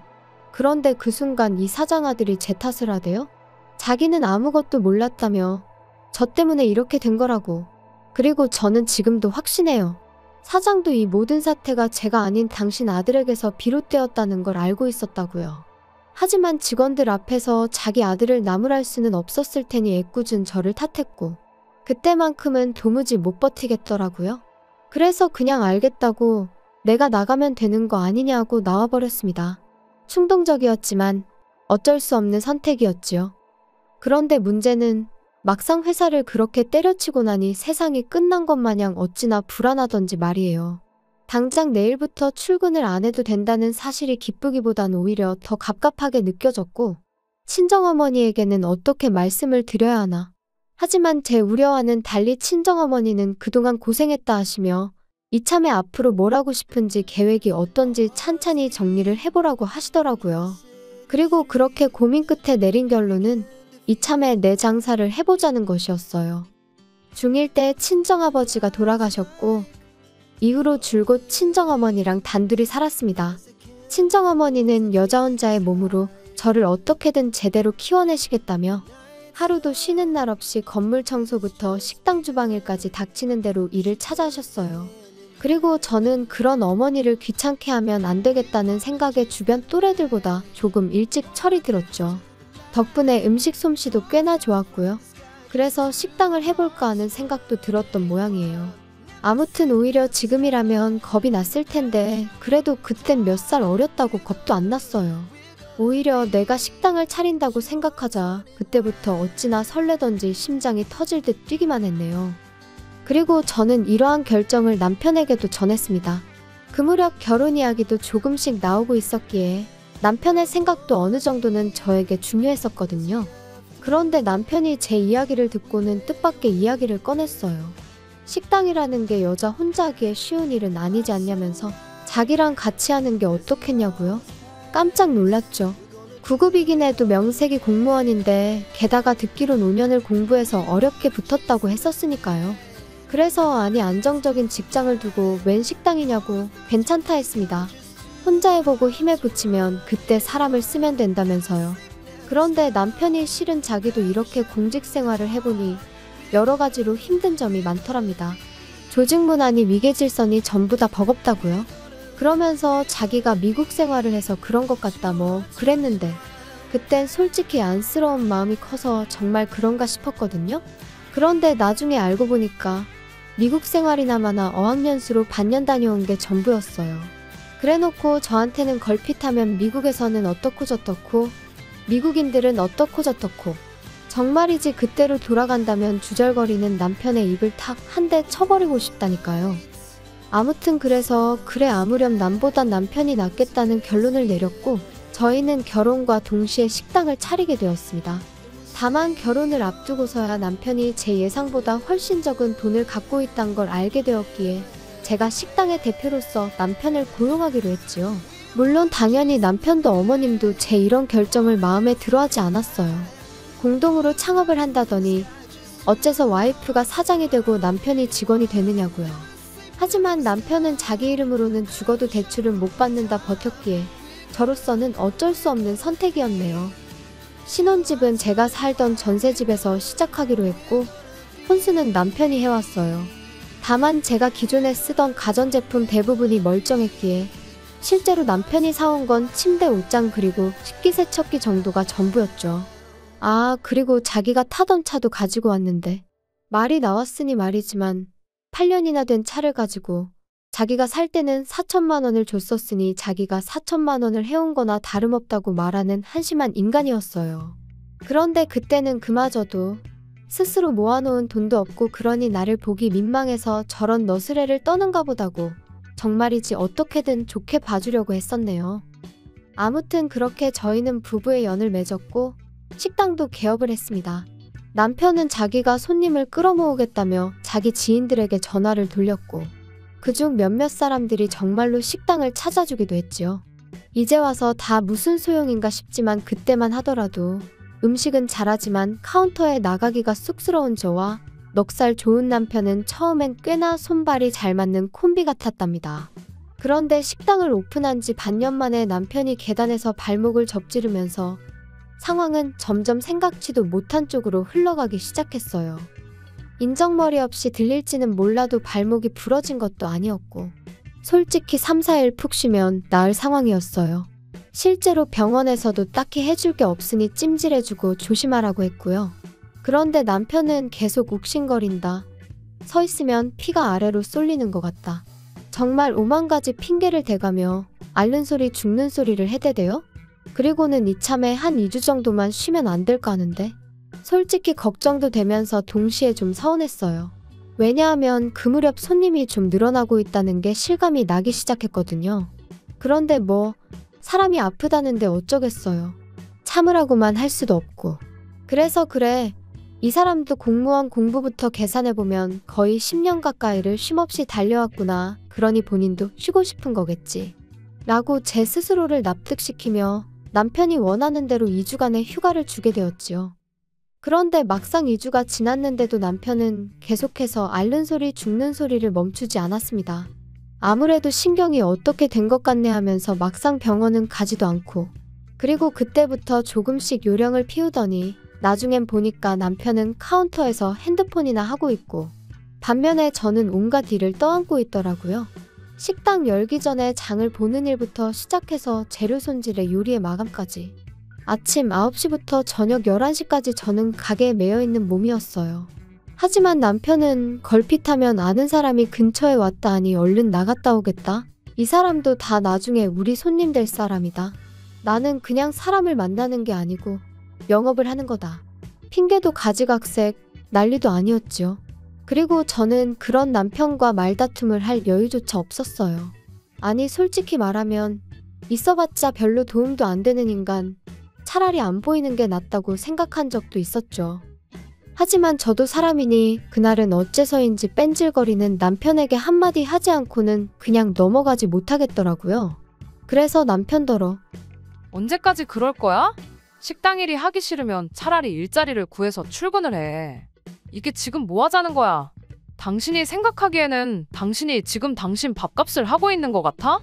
그런데 그 순간 이 사장 아들이 제 탓을 하대요. 자기는 아무것도 몰랐다며 저 때문에 이렇게 된 거라고. 그리고 저는 지금도 확신해요. 사장도 이 모든 사태가 제가 아닌 당신 아들에게서 비롯되었다는 걸 알고 있었다고요. 하지만 직원들 앞에서 자기 아들을 나무랄 수는 없었을 테니 애꿎은 저를 탓했고 그때만큼은 도무지 못 버티겠더라고요. 그래서 그냥 알겠다고 내가 나가면 되는 거 아니냐고 나와버렸습니다. 충동적이었지만 어쩔 수 없는 선택이었지요. 그런데 문제는 막상 회사를 그렇게 때려치고 나니 세상이 끝난 것 마냥 어찌나 불안하던지 말이에요. 당장 내일부터 출근을 안 해도 된다는 사실이 기쁘기보단 오히려 더 갑갑하게 느껴졌고 친정어머니에게는 어떻게 말씀을 드려야 하나. 하지만 제 우려와는 달리 친정어머니는 그동안 고생했다 하시며 이참에 앞으로 뭘 하고 싶은지 계획이 어떤지 찬찬히 정리를 해보라고 하시더라고요. 그리고 그렇게 고민 끝에 내린 결론은 이참에 내 장사를 해보자는 것이었어요. 중1 때 친정아버지가 돌아가셨고 이후로 줄곧 친정어머니랑 단둘이 살았습니다. 친정어머니는 여자 혼자의 몸으로 저를 어떻게든 제대로 키워내시겠다며 하루도 쉬는 날 없이 건물 청소부터 식당 주방일까지 닥치는 대로 일을 찾아하셨어요. 그리고 저는 그런 어머니를 귀찮게 하면 안 되겠다는 생각에 주변 또래들보다 조금 일찍 철이 들었죠. 덕분에 음식 솜씨도 꽤나 좋았고요. 그래서 식당을 해볼까 하는 생각도 들었던 모양이에요. 아무튼 오히려 지금이라면 겁이 났을 텐데 그래도 그땐 몇 살 어렸다고 겁도 안 났어요. 오히려 내가 식당을 차린다고 생각하자 그때부터 어찌나 설레던지 심장이 터질 듯 뛰기만 했네요. 그리고 저는 이러한 결정을 남편에게도 전했습니다. 그 무렵 결혼 이야기도 조금씩 나오고 있었기에 남편의 생각도 어느 정도는 저에게 중요했었거든요. 그런데 남편이 제 이야기를 듣고는 뜻밖의 이야기를 꺼냈어요. 식당이라는 게 여자 혼자 하기에 쉬운 일은 아니지 않냐면서 자기랑 같이 하는 게 어떻겠냐고요? 깜짝 놀랐죠. 9급이긴 해도 명색이 공무원인데 게다가 듣기론 5년을 공부해서 어렵게 붙었다고 했었으니까요. 그래서 아니 안정적인 직장을 두고 웬 식당이냐고 괜찮다 했습니다. 혼자 해보고 힘에 붙이면 그때 사람을 쓰면 된다면서요. 그런데 남편이 실은 자기도 이렇게 공직 생활을 해보니 여러 가지로 힘든 점이 많더랍니다. 조직 문화니 위계질서니 전부 다 버겁다고요. 그러면서 자기가 미국 생활을 해서 그런 것 같다 뭐 그랬는데 그땐 솔직히 안쓰러운 마음이 커서 정말 그런가 싶었거든요. 그런데 나중에 알고 보니까 미국 생활이나마나 어학연수로 반년 다녀온 게 전부였어요. 그래놓고 저한테는 걸핏하면 미국에서는 어떻고 저떻고 미국인들은 어떻고 저떻고 정말이지 그때로 돌아간다면 주절거리는 남편의 입을 탁 한 대 쳐버리고 싶다니까요. 아무튼 그래서 그래 아무렴 남보단 남편이 낫겠다는 결론을 내렸고 저희는 결혼과 동시에 식당을 차리게 되었습니다. 다만 결혼을 앞두고서야 남편이 제 예상보다 훨씬 적은 돈을 갖고 있다는 걸 알게 되었기에 제가 식당의 대표로서 남편을 고용하기로 했지요. 물론 당연히 남편도 어머님도 제 이런 결정을 마음에 들어하지 않았어요. 공동으로 창업을 한다더니 어째서 와이프가 사장이 되고 남편이 직원이 되느냐고요. 하지만 남편은 자기 이름으로는 죽어도 대출을 못 받는다 버텼기에 저로서는 어쩔 수 없는 선택이었네요. 신혼집은 제가 살던 전세집에서 시작하기로 했고 혼수는 남편이 해왔어요. 다만 제가 기존에 쓰던 가전제품 대부분이 멀쩡했기에 실제로 남편이 사온 건 침대 옷장 그리고 식기세척기 정도가 전부였죠. 아, 그리고 자기가 타던 차도 가지고 왔는데 말이 나왔으니 말이지만 8년이나 된 차를 가지고 자기가 살 때는 4천만 원을 줬었으니 자기가 4천만 원을 해온 거나 다름없다고 말하는 한심한 인간이었어요. 그런데 그때는 그마저도 스스로 모아놓은 돈도 없고 그러니 나를 보기 민망해서 저런 너스레를 떠는가 보다고 정말이지 어떻게든 좋게 봐주려고 했었네요. 아무튼 그렇게 저희는 부부의 연을 맺었고 식당도 개업을 했습니다. 남편은 자기가 손님을 끌어모으겠다며 자기 지인들에게 전화를 돌렸고 그중 몇몇 사람들이 정말로 식당을 찾아주기도 했지요. 이제 와서 다 무슨 소용인가 싶지만 그때만 하더라도 음식은 잘하지만 카운터에 나가기가 쑥스러운 저와 넉살 좋은 남편은 처음엔 꽤나 손발이 잘 맞는 콤비 같았답니다. 그런데 식당을 오픈한 지 반년 만에 남편이 계단에서 발목을 접지르면서 상황은 점점 생각지도 못한 쪽으로 흘러가기 시작했어요. 인정머리 없이 들릴지는 몰라도 발목이 부러진 것도 아니었고 솔직히 3, 4일 푹 쉬면 나을 상황이었어요. 실제로 병원에서도 딱히 해줄 게 없으니 찜질해주고 조심하라고 했고요. 그런데 남편은 계속 욱신거린다. 서 있으면 피가 아래로 쏠리는 것 같다. 정말 오만 가지 핑계를 대가며 앓는 소리 죽는 소리를 해대대요. 그리고는 이참에 한 2주 정도만 쉬면 안 될까 하는데 솔직히 걱정도 되면서 동시에 좀 서운했어요. 왜냐하면 그 무렵 손님이 좀 늘어나고 있다는 게 실감이 나기 시작했거든요. 그런데 뭐 사람이 아프다는데 어쩌겠어요. 참으라고만 할 수도 없고. 그래서 그래, 이 사람도 공무원 공부부터 계산해보면 거의 10년 가까이를 쉼없이 달려왔구나. 그러니 본인도 쉬고 싶은 거겠지. 라고 제 스스로를 납득시키며 남편이 원하는 대로 2주간의 휴가를 주게 되었지요. 그런데 막상 2주가 지났는데도 남편은 계속해서 앓는 소리 죽는 소리를 멈추지 않았습니다. 아무래도 신경이 어떻게 된 것 같네 하면서 막상 병원은 가지도 않고 그리고 그때부터 조금씩 요령을 피우더니 나중엔 보니까 남편은 카운터에서 핸드폰이나 하고 있고 반면에 저는 온갖 일을 떠안고 있더라고요. 식당 열기 전에 장을 보는 일부터 시작해서 재료 손질에 요리의 마감까지 아침 9시부터 저녁 11시까지 저는 가게에 매여있는 몸이었어요. 하지만 남편은 걸핏하면 아는 사람이 근처에 왔다 하니 얼른 나갔다 오겠다. 이 사람도 다 나중에 우리 손님 될 사람이다. 나는 그냥 사람을 만나는 게 아니고 영업을 하는 거다. 핑계도 가지각색, 난리도 아니었지요. 그리고 저는 그런 남편과 말다툼을 할 여유조차 없었어요. 아니 솔직히 말하면 있어봤자 별로 도움도 안 되는 인간, 차라리 안 보이는 게 낫다고 생각한 적도 있었죠. 하지만 저도 사람이니 그날은 어째서인지 뺀질거리는 남편에게 한마디 하지 않고는 그냥 넘어가지 못하겠더라고요. 그래서 남편더러 언제까지 그럴 거야? 식당 일이 하기 싫으면 차라리 일자리를 구해서 출근을 해. 이게 지금 뭐 하자는 거야? 당신이 생각하기에는 당신이 지금 당신 밥값을 하고 있는 것 같아?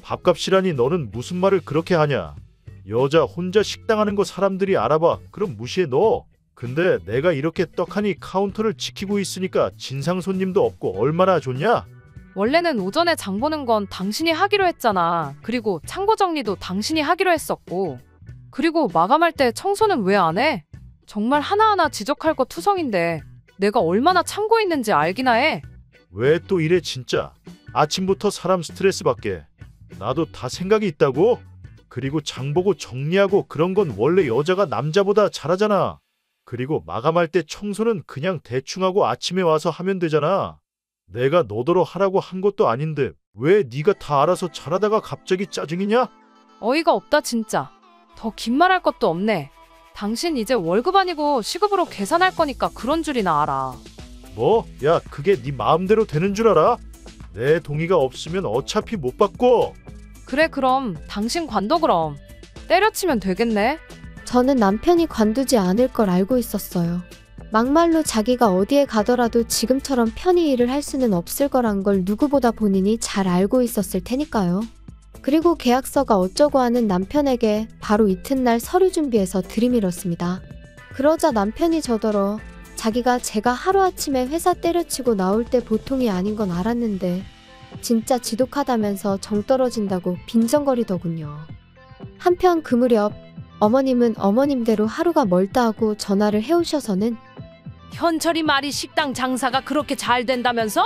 밥값이라니 너는 무슨 말을 그렇게 하냐? 여자 혼자 식당 하는 거 사람들이 알아봐. 그럼 무시해 너. 근데 내가 이렇게 떡하니 카운터를 지키고 있으니까 진상 손님도 없고 얼마나 좋냐? 원래는 오전에 장 보는 건 당신이 하기로 했잖아. 그리고 창고 정리도 당신이 하기로 했었고. 그리고 마감할 때 청소는 왜 안 해? 정말 하나하나 지적할 거 투성인데 내가 얼마나 참고 있는지 알기나 해. 왜 또 이래 진짜. 아침부터 사람 스트레스 받게. 나도 다 생각이 있다고? 그리고 장 보고 정리하고 그런 건 원래 여자가 남자보다 잘하잖아. 그리고 마감할 때 청소는 그냥 대충 하고 아침에 와서 하면 되잖아. 내가 너더러 하라고 한 것도 아닌데 왜 네가 다 알아서 잘하다가 갑자기 짜증이냐? 어이가 없다 진짜. 더 긴 말할 것도 없네. 당신 이제 월급 아니고 시급으로 계산할 거니까 그런 줄이나 알아. 뭐? 야, 그게 네 마음대로 되는 줄 알아? 내 동의가 없으면 어차피 못 받고. 그래 그럼 당신 관둬 그럼. 때려치면 되겠네. 저는 남편이 관두지 않을 걸 알고 있었어요. 막말로 자기가 어디에 가더라도 지금처럼 편히 일을 할 수는 없을 거란 걸 누구보다 본인이 잘 알고 있었을 테니까요. 그리고 계약서가 어쩌고 하는 남편에게 바로 이튿날 서류 준비해서 들이밀었습니다. 그러자 남편이 저더러 자기가 제가 하루아침에 회사 때려치고 나올 때 보통이 아닌 건 알았는데 진짜 지독하다면서 정 떨어진다고 빈정거리더군요. 한편 그 무렵 어머님은 어머님대로 하루가 멀다 하고 전화를 해오셔서는 현철이 말이 식당 장사가 그렇게 잘 된다면서?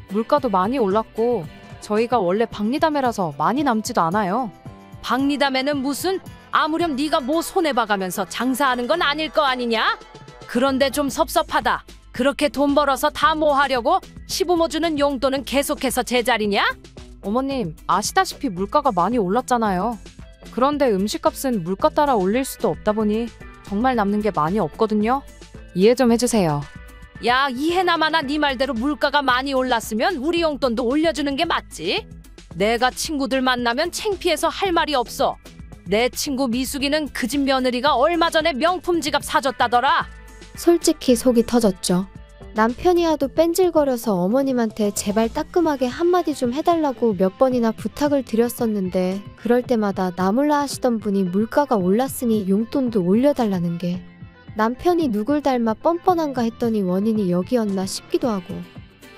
물가도 많이 올랐고 저희가 원래 박리담회라서 많이 남지도 않아요. 박리담에는 무슨 아무렴 네가 뭐 손해봐가면서 장사하는 건 아닐 거 아니냐? 그런데 좀 섭섭하다. 그렇게 돈 벌어서 다 뭐 하려고? 시부모 주는 용돈은 계속해서 제자리냐? 어머님 아시다시피 물가가 많이 올랐잖아요. 그런데 음식값은 물가 따라 올릴 수도 없다 보니 정말 남는 게 많이 없거든요. 이해 좀 해주세요. 야, 이해나마나 네 말대로 물가가 많이 올랐으면 우리 용돈도 올려주는 게 맞지? 내가 친구들 만나면 창피해서 할 말이 없어. 내 친구 미숙이는 그 집 며느리가 얼마 전에 명품 지갑 사줬다더라. 솔직히 속이 터졌죠. 남편이 하도 뺀질거려서 어머님한테 제발 따끔하게 한마디 좀 해달라고 몇 번이나 부탁을 드렸었는데 그럴 때마다 나몰라 하시던 분이 물가가 올랐으니 용돈도 올려달라는 게 남편이 누굴 닮아 뻔뻔한가 했더니 원인이 여기였나 싶기도 하고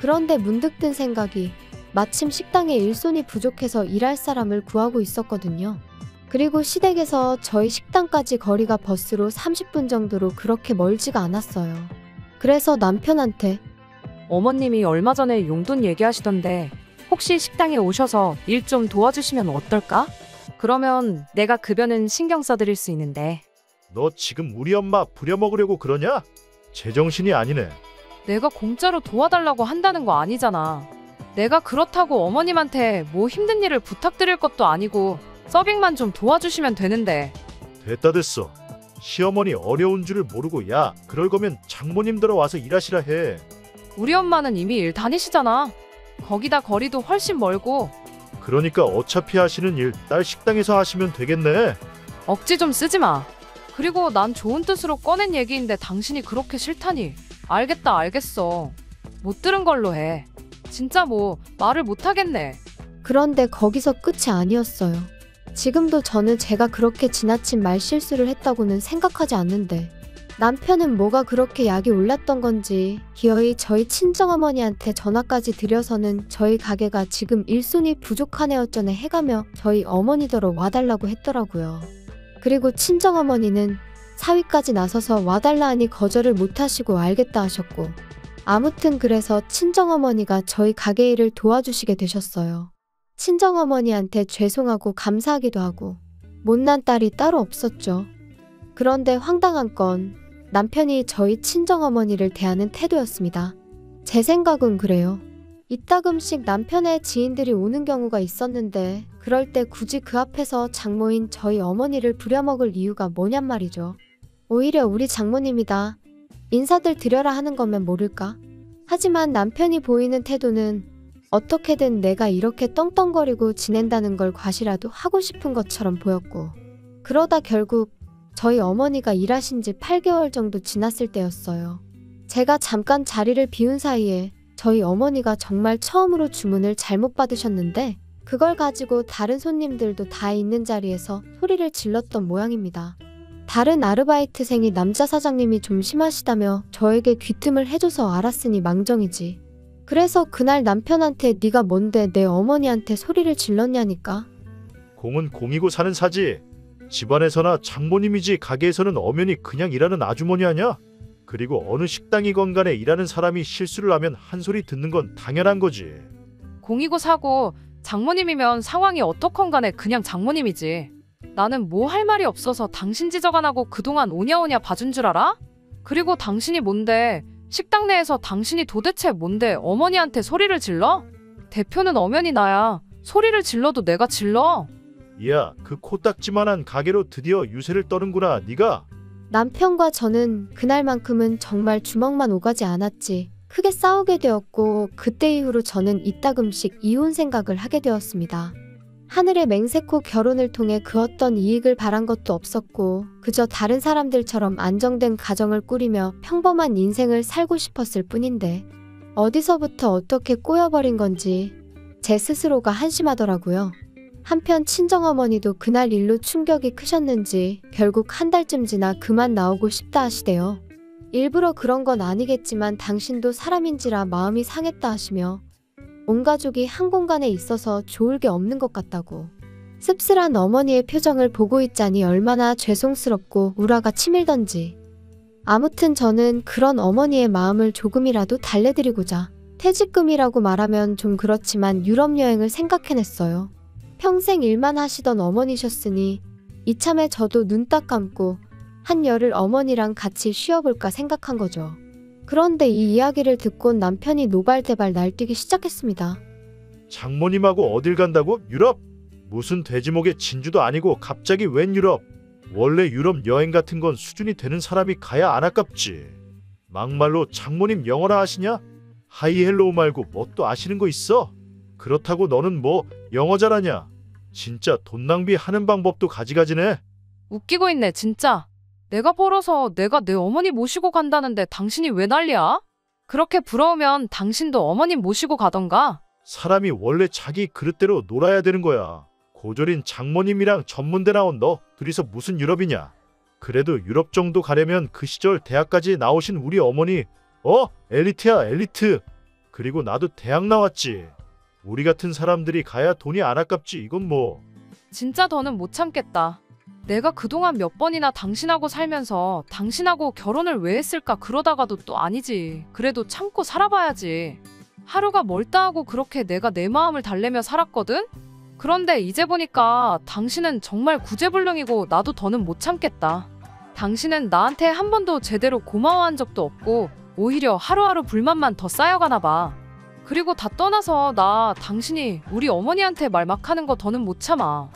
그런데 문득 든 생각이 마침 식당에 일손이 부족해서 일할 사람을 구하고 있었거든요. 그리고 시댁에서 저희 식당까지 거리가 버스로 30분 정도로 그렇게 멀지가 않았어요. 그래서 남편한테 어머님이 얼마 전에 용돈 얘기하시던데 혹시 식당에 오셔서 일 좀 도와주시면 어떨까? 그러면 내가 급여는 신경 써드릴 수 있는데. 너 지금 우리 엄마 부려먹으려고 그러냐? 제정신이 아니네. 내가 공짜로 도와달라고 한다는 거 아니잖아. 내가 그렇다고 어머님한테 뭐 힘든 일을 부탁드릴 것도 아니고 서빙만 좀 도와주시면 되는데. 됐다 됐어. 시어머니 어려운 줄을 모르고 야 그럴 거면 장모님들어 와서 일하시라 해. 우리 엄마는 이미 일 다니시잖아. 거기다 거리도 훨씬 멀고. 그러니까 어차피 하시는 일 딸 식당에서 하시면 되겠네. 억지 좀 쓰지 마. 그리고 난 좋은 뜻으로 꺼낸 얘기인데 당신이 그렇게 싫다니. 알겠다 알겠어. 못 들은 걸로 해. 진짜 뭐 말을 못 하겠네. 그런데 거기서 끝이 아니었어요. 지금도 저는 제가 그렇게 지나친 말실수를 했다고는 생각하지 않는데 남편은 뭐가 그렇게 약이 올랐던 건지 기어이 저희 친정어머니한테 전화까지 드려서는 저희 가게가 지금 일손이 부족하네 어쩌네 해가며 저희 어머니더러 와달라고 했더라고요. 그리고 친정어머니는 사위까지 나서서 와달라 하니 거절을 못하시고 알겠다 하셨고 아무튼 그래서 친정어머니가 저희 가게 일을 도와주시게 되셨어요. 친정어머니한테 죄송하고 감사하기도 하고 못난 딸이 따로 없었죠. 그런데 황당한 건 남편이 저희 친정어머니를 대하는 태도였습니다. 제 생각은 그래요. 이따금씩 남편의 지인들이 오는 경우가 있었는데 그럴 때 굳이 그 앞에서 장모인 저희 어머니를 부려먹을 이유가 뭐냔 말이죠. 오히려 우리 장모님이다. 인사들 드려라 하는 거면 모를까? 하지만 남편이 보이는 태도는 어떻게든 내가 이렇게 떵떵거리고 지낸다는 걸 과시라도 하고 싶은 것처럼 보였고 그러다 결국 저희 어머니가 일하신 지 8개월 정도 지났을 때였어요. 제가 잠깐 자리를 비운 사이에 저희 어머니가 정말 처음으로 주문을 잘못 받으셨는데 그걸 가지고 다른 손님들도 다 있는 자리에서 소리를 질렀던 모양입니다. 다른 아르바이트생이 남자 사장님이 좀 심하시다며 저에게 귀뜸을 해줘서 알았으니 망정이지. 그래서 그날 남편한테 네가 뭔데 내 어머니한테 소리를 질렀냐니까. 공은 공이고 사는 사지. 집안에서나 장모님이지 가게에서는 엄연히 그냥 일하는 아주머니 아냐? 그리고 어느 식당이건 간에 일하는 사람이 실수를 하면 한 소리 듣는 건 당연한 거지. 공이고 사고 장모님이면 상황이 어떻건 간에 그냥 장모님이지. 나는 뭐 할 말이 없어서 당신 지적 안 하고 그동안 오냐오냐 봐준 줄 알아? 그리고 당신이 뭔데? 식당 내에서 당신이 도대체 뭔데 어머니한테 소리를 질러? 대표는 엄연히 나야. 소리를 질러도 내가 질러. 야, 그 코딱지만한 가게로 드디어 유세를 떠는구나, 네가. 남편과 저는 그날만큼은 정말 주먹만 오가지 않았지 크게 싸우게 되었고 그때 이후로 저는 이따금씩 이혼 생각을 하게 되었습니다. 하늘의 맹세코 결혼을 통해 그 어떤 이익을 바란 것도 없었고 그저 다른 사람들처럼 안정된 가정을 꾸리며 평범한 인생을 살고 싶었을 뿐인데 어디서부터 어떻게 꼬여버린 건지 제 스스로가 한심하더라고요. 한편 친정어머니도 그날 일로 충격이 크셨는지 결국 한 달쯤 지나 그만 나오고 싶다 하시대요. 일부러 그런 건 아니겠지만 당신도 사람인지라 마음이 상했다 하시며 온 가족이 한 공간에 있어서 좋을 게 없는 것 같다고. 씁쓸한 어머니의 표정을 보고 있자니 얼마나 죄송스럽고 우라가 치밀던지. 아무튼 저는 그런 어머니의 마음을 조금이라도 달래드리고자 퇴직금이라고 말하면 좀 그렇지만 유럽 여행을 생각해냈어요. 평생 일만 하시던 어머니셨으니 이참에 저도 눈 딱 감고 한열을 어머니랑 같이 쉬어볼까 생각한 거죠. 그런데 이 이야기를 듣곤 남편이 노발대발 날뛰기 시작했습니다. 장모님하고 어딜 간다고? 유럽? 무슨 돼지목의 진주도 아니고 갑자기 웬 유럽? 원래 유럽 여행 같은 건 수준이 되는 사람이 가야 안 아깝지. 막말로 장모님 영어나 아시냐? 하이 헬로우 말고 뭐 또 아시는 거 있어? 그렇다고 너는 뭐 영어 잘하냐? 진짜 돈 낭비하는 방법도 가지가지네. 웃기고 있네 진짜. 내가 벌어서 내가 내 어머니 모시고 간다는데 당신이 왜 난리야? 그렇게 부러우면 당신도 어머님 모시고 가던가. 사람이 원래 자기 그릇대로 놀아야 되는 거야. 고졸인 장모님이랑 전문대 나온 너 둘이서 무슨 유럽이냐? 그래도 유럽 정도 가려면 그 시절 대학까지 나오신 우리 어머니 엘리트야 엘리트. 그리고 나도 대학 나왔지. 우리 같은 사람들이 가야 돈이 안 아깝지. 이건 뭐. 진짜 더는 못 참겠다. 내가 그동안 몇 번이나 당신하고 살면서 당신하고 결혼을 왜 했을까 그러다가도 또 아니지. 그래도 참고 살아봐야지. 하루가 멀다 하고 그렇게 내가 내 마음을 달래며 살았거든? 그런데 이제 보니까 당신은 정말 구제불능이고 나도 더는 못 참겠다. 당신은 나한테 한 번도 제대로 고마워한 적도 없고 오히려 하루하루 불만만 더 쌓여가나 봐. 그리고 다 떠나서 나 당신이 우리 어머니한테 말 막 하는 거 더는 못 참아.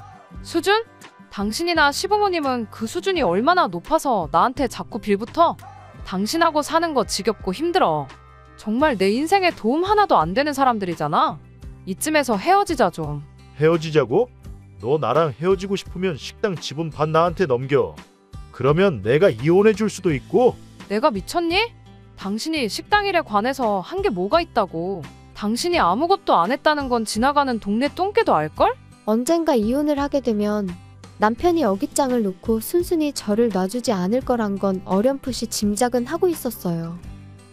수준? 당신이나 시부모님은 그 수준이 얼마나 높아서 나한테 자꾸 빌붙어? 당신하고 사는 거 지겹고 힘들어. 정말 내 인생에 도움 하나도 안 되는 사람들이잖아. 이쯤에서 헤어지자 좀. 헤어지자고? 너 나랑 헤어지고 싶으면 식당 지분 반 나한테 넘겨. 그러면 내가 이혼해 줄 수도 있고. 내가 미쳤니? 당신이 식당 일에 관해서 한 게 뭐가 있다고. 당신이 아무것도 안 했다는 건 지나가는 동네 똥개도 알걸? 언젠가 이혼을 하게 되면 남편이 어깃장을 놓고 순순히 저를 놔주지 않을 거란 건 어렴풋이 짐작은 하고 있었어요.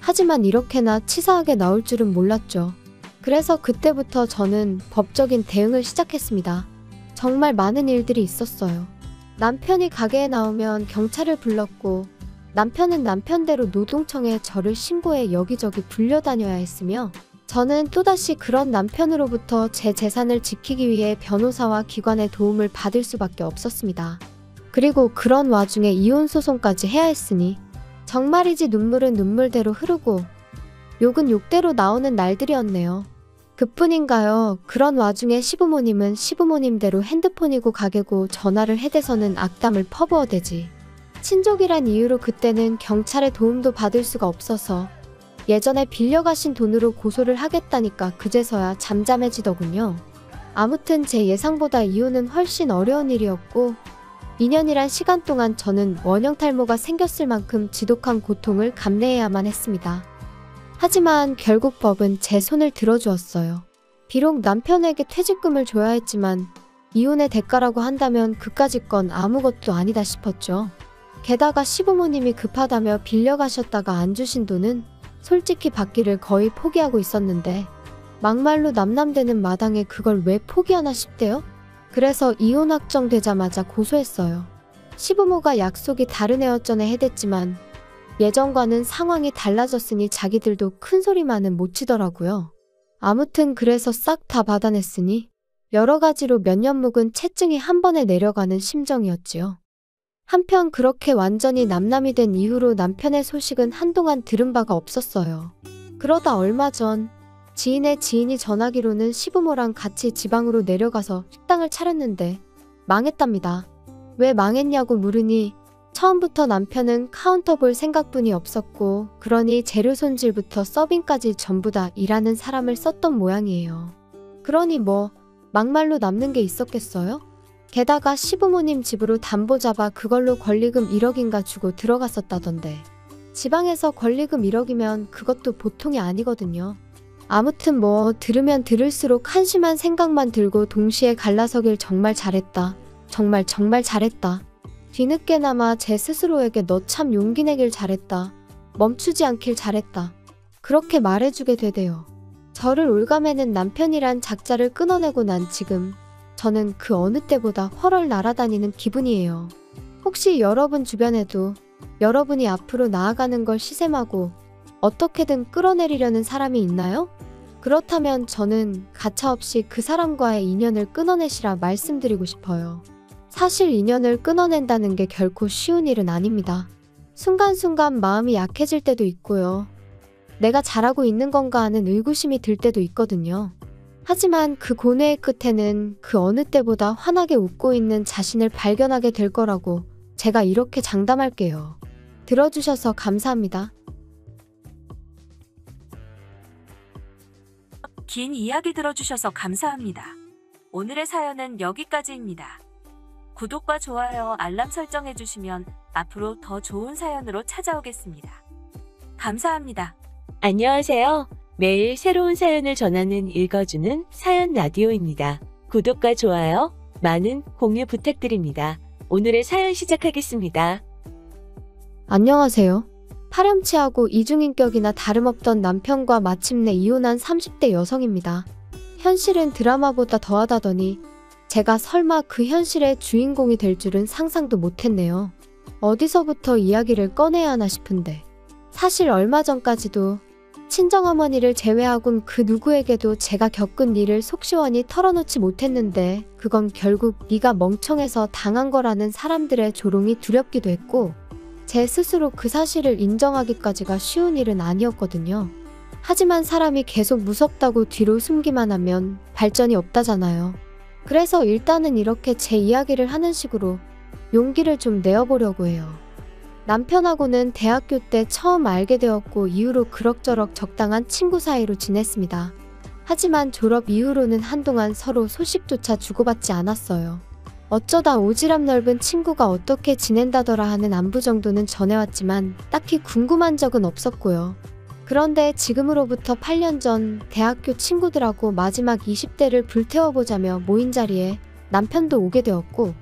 하지만 이렇게나 치사하게 나올 줄은 몰랐죠. 그래서 그때부터 저는 법적인 대응을 시작했습니다. 정말 많은 일들이 있었어요. 남편이 가게에 나오면 경찰을 불렀고 남편은 남편대로 노동청에 저를 신고해 여기저기 불려다녀야 했으며 저는 또다시 그런 남편으로부터 제 재산을 지키기 위해 변호사와 기관의 도움을 받을 수밖에 없었습니다. 그리고 그런 와중에 이혼소송까지 해야 했으니 정말이지 눈물은 눈물대로 흐르고 욕은 욕대로 나오는 날들이었네요. 그뿐인가요? 그런 와중에 시부모님은 시부모님대로 핸드폰이고 가게고 전화를 해대서는 악담을 퍼부어대지. 친족이란 이유로 그때는 경찰의 도움도 받을 수가 없어서 예전에 빌려가신 돈으로 고소를 하겠다니까 그제서야 잠잠해지더군요. 아무튼 제 예상보다 이혼은 훨씬 어려운 일이었고 2년이란 시간 동안 저는 원형 탈모가 생겼을 만큼 지독한 고통을 감내해야만 했습니다. 하지만 결국 법은 제 손을 들어주었어요. 비록 남편에게 퇴직금을 줘야 했지만 이혼의 대가라고 한다면 그까짓 건 아무것도 아니다 싶었죠. 게다가 시부모님이 급하다며 빌려가셨다가 안 주신 돈은 솔직히 받기를 거의 포기하고 있었는데 막말로 남남되는 마당에 그걸 왜 포기하나 싶대요? 그래서 이혼 확정되자마자 고소했어요. 시부모가 약속이 다른 애였전에 해댔지만 예전과는 상황이 달라졌으니 자기들도 큰 소리만은 못 치더라고요. 아무튼 그래서 싹 다 받아냈으니 여러 가지로 몇 년 묵은 채증이 한 번에 내려가는 심정이었지요. 한편 그렇게 완전히 남남이 된 이후로 남편의 소식은 한동안 들은 바가 없었어요. 그러다 얼마 전 지인의 지인이 전하기로는 시부모랑 같이 지방으로 내려가서 식당을 차렸는데 망했답니다. 왜 망했냐고 물으니 처음부터 남편은 카운터 볼 생각뿐이 없었고 그러니 재료 손질부터 서빙까지 전부 다 일하는 사람을 썼던 모양이에요. 그러니 뭐 막말로 남는 게 있었겠어요? 게다가 시부모님 집으로 담보 잡아 그걸로 권리금 1억인가 주고 들어갔었다던데 지방에서 권리금 1억이면 그것도 보통이 아니거든요. 아무튼 뭐 들으면 들을수록 한심한 생각만 들고 동시에 갈라서길 정말 잘했다. 정말 잘했다. 뒤늦게나마 제 스스로에게 너 참 용기 내길 잘했다. 멈추지 않길 잘했다. 그렇게 말해주게 되대요. 저를 올가매는 남편이란 작자를 끊어내고 난 지금 저는 그 어느 때보다 훨훨 날아다니는 기분이에요. 혹시 여러분 주변에도 여러분이 앞으로 나아가는 걸 시샘하고 어떻게든 끌어내리려는 사람이 있나요? 그렇다면 저는 가차없이 그 사람과의 인연을 끊어내시라 말씀드리고 싶어요. 사실 인연을 끊어낸다는 게 결코 쉬운 일은 아닙니다. 순간순간 마음이 약해질 때도 있고요. 내가 잘하고 있는 건가 하는 의구심이 들 때도 있거든요. 하지만 그 고뇌의 끝에는 그 어느 때보다 환하게 웃고 있는 자신을 발견하게 될 거라고 제가 이렇게 장담할게요. 들어주셔서 감사합니다. 긴 이야기 들어주셔서 감사합니다. 오늘의 사연은 여기까지입니다. 구독과 좋아요, 알람 설정해주시면 앞으로 더 좋은 사연으로 찾아오겠습니다. 감사합니다. 안녕하세요. 매일 새로운 사연을 전하는 읽어주는 사연 라디오입니다. 구독과 좋아요, 많은 공유 부탁드립니다. 오늘의 사연 시작하겠습니다. 안녕하세요. 파렴치하고 이중인격이나 다름없던 남편과 마침내 이혼한 30대 여성입니다. 현실은 드라마보다 더하다더니 제가 설마 그 현실의 주인공이 될 줄은 상상도 못했네요. 어디서부터 이야기를 꺼내야 하나 싶은데 사실 얼마 전까지도 친정어머니를 제외하곤 그 누구에게도 제가 겪은 일을 속 시원히 털어놓지 못했는데 그건 결국 네가 멍청해서 당한 거라는 사람들의 조롱이 두렵기도 했고 제 스스로 그 사실을 인정하기까지가 쉬운 일은 아니었거든요. 하지만 사람이 계속 무섭다고 뒤로 숨기만 하면 발전이 없다잖아요. 그래서 일단은 이렇게 제 이야기를 하는 식으로 용기를 좀 내어보려고 해요. 남편하고는 대학교 때 처음 알게 되었고 이후로 그럭저럭 적당한 친구 사이로 지냈습니다. 하지만 졸업 이후로는 한동안 서로 소식조차 주고받지 않았어요. 어쩌다 오지랖 넓은 친구가 어떻게 지낸다더라 하는 안부 정도는 전해왔지만 딱히 궁금한 적은 없었고요. 그런데 지금으로부터 8년 전 대학교 친구들하고 마지막 20대를 불태워보자며 모인 자리에 남편도 오게 되었고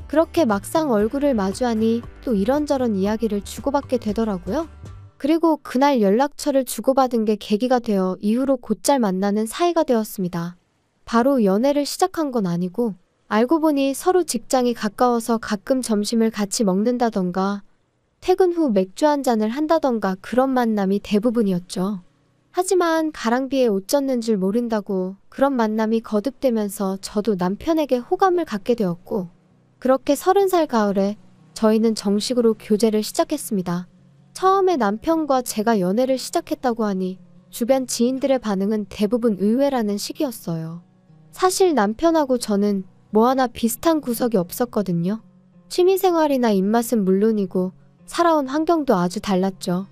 그렇게 막상 얼굴을 마주하니 또 이런저런 이야기를 주고받게 되더라고요. 그리고 그날 연락처를 주고받은 게 계기가 되어 이후로 곧잘 만나는 사이가 되었습니다. 바로 연애를 시작한 건 아니고 알고 보니 서로 직장이 가까워서 가끔 점심을 같이 먹는다던가 퇴근 후 맥주 한 잔을 한다던가 그런 만남이 대부분이었죠. 하지만 가랑비에 옷 젖는 줄 모른다고 그런 만남이 거듭되면서 저도 남편에게 호감을 갖게 되었고 그렇게 30살 가을에 저희는 정식으로 교제를 시작했습니다. 처음에 남편과 제가 연애를 시작했다고 하니 주변 지인들의 반응은 대부분 의외라는 시기였어요. 사실 남편하고 저는 뭐 하나 비슷한 구석이 없었거든요. 취미생활이나 입맛은 물론이고 살아온 환경도 아주 달랐죠.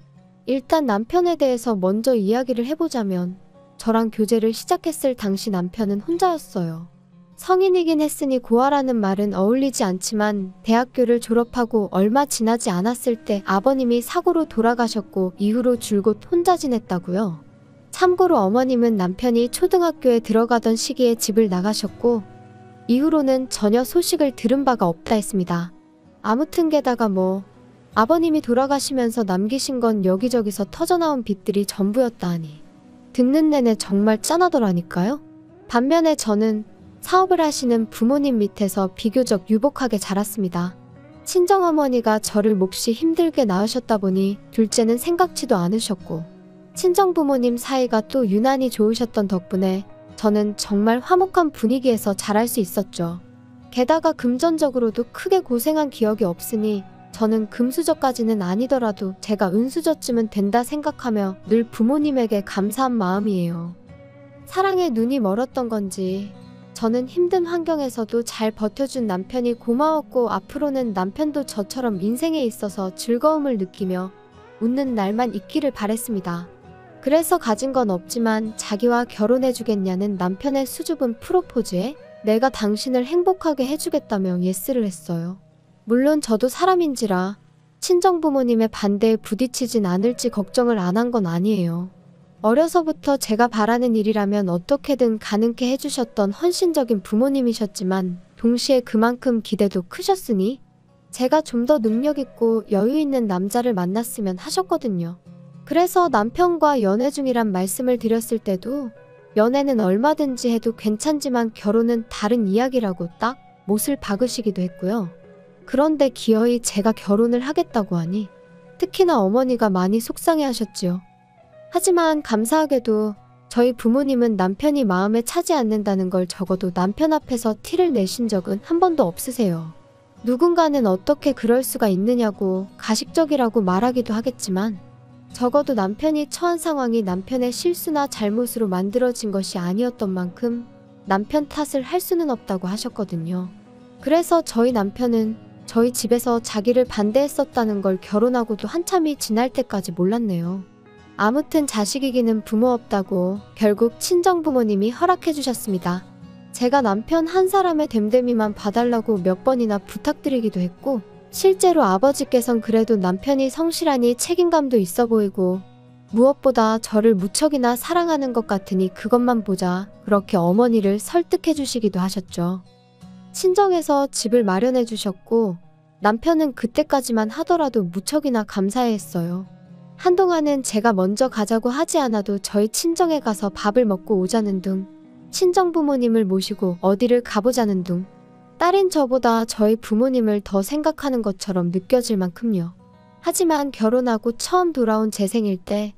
일단 남편에 대해서 먼저 이야기를 해보자면 저랑 교제를 시작했을 당시 남편은 혼자였어요. 성인이긴 했으니 고아라는 말은 어울리지 않지만 대학교를 졸업하고 얼마 지나지 않았을 때 아버님이 사고로 돌아가셨고 이후로 줄곧 혼자 지냈다고요. 참고로 어머님은 남편이 초등학교에 들어가던 시기에 집을 나가셨고 이후로는 전혀 소식을 들은 바가 없다 했습니다. 아무튼 게다가 뭐 아버님이 돌아가시면서 남기신 건 여기저기서 터져나온 빚들이 전부였다 하니 듣는 내내 정말 짠하더라니까요. 반면에 저는 사업을 하시는 부모님 밑에서 비교적 유복하게 자랐습니다. 친정어머니가 저를 몹시 힘들게 낳으셨다 보니 둘째는 생각지도 않으셨고 친정부모님 사이가 또 유난히 좋으셨던 덕분에 저는 정말 화목한 분위기에서 자랄 수 있었죠. 게다가 금전적으로도 크게 고생한 기억이 없으니 저는 금수저까지는 아니더라도 제가 은수저쯤은 된다 생각하며 늘 부모님에게 감사한 마음이에요. 사랑에 눈이 멀었던 건지 저는 힘든 환경에서도 잘 버텨준 남편이 고마웠고 앞으로는 남편도 저처럼 인생에 있어서 즐거움을 느끼며 웃는 날만 있기를 바랬습니다. 그래서 가진 건 없지만 자기와 결혼해주겠냐는 남편의 수줍은 프로포즈에 내가 당신을 행복하게 해주겠다며 예스를 했어요. 물론 저도 사람인지라 친정부모님의 반대에 부딪히진 않을지 걱정을 안 한 건 아니에요. 어려서부터 제가 바라는 일이라면 어떻게든 가능케 해주셨던 헌신적인 부모님이셨지만 동시에 그만큼 기대도 크셨으니 제가 좀 더 능력있고 여유있는 남자를 만났으면 하셨거든요. 그래서 남편과 연애 중이란 말씀을 드렸을 때도 연애는 얼마든지 해도 괜찮지만 결혼은 다른 이야기라고 딱 못을 박으시기도 했고요. 그런데 기어이 제가 결혼을 하겠다고 하니 특히나 어머니가 많이 속상해하셨지요. 하지만 감사하게도 저희 부모님은 남편이 마음에 차지 않는다는 걸 적어도 남편 앞에서 티를 내신 적은 한 번도 없으세요. 누군가는 어떻게 그럴 수가 있느냐고 가식적이라고 말하기도 하겠지만 적어도 남편이 처한 상황이 남편의 실수나 잘못으로 만들어진 것이 아니었던 만큼 남편 탓을 할 수는 없다고 하셨거든요. 그래서 저희 남편은 저희 집에서 자기를 반대했었다는 걸 결혼하고도 한참이 지날 때까지 몰랐네요. 아무튼 자식이기는 부모 없다고 결국 친정부모님이 허락해 주셨습니다. 제가 남편 한 사람의 됨됨이만 봐달라고 몇 번이나 부탁드리기도 했고 실제로 아버지께선 그래도 남편이 성실하니 책임감도 있어 보이고 무엇보다 저를 무척이나 사랑하는 것 같으니 그것만 보자 그렇게 어머니를 설득해 주시기도 하셨죠. 친정에서 집을 마련해 주셨고 남편은 그때까지만 하더라도 무척이나 감사해했어요. 한동안은 제가 먼저 가자고 하지 않아도 저희 친정에 가서 밥을 먹고 오자는 둥, 친정부모님을 모시고 어디를 가보자는 둥, 딸인 저보다 저희 부모님을 더 생각하는 것처럼 느껴질 만큼요. 하지만 결혼하고 처음 돌아온 제 생일 때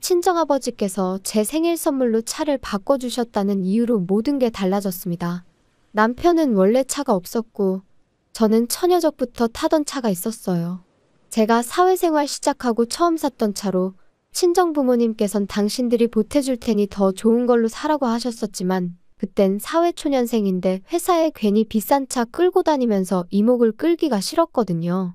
친정아버지께서 제 생일 선물로 차를 바꿔주셨다는 이유로 모든 게 달라졌습니다. 남편은 원래 차가 없었고 저는 처녀적부터 타던 차가 있었어요. 제가 사회생활 시작하고 처음 샀던 차로 친정부모님께선 당신들이 보태줄 테니 더 좋은 걸로 사라고 하셨었지만 그땐 사회초년생인데 회사에 괜히 비싼 차 끌고 다니면서 이목을 끌기가 싫었거든요.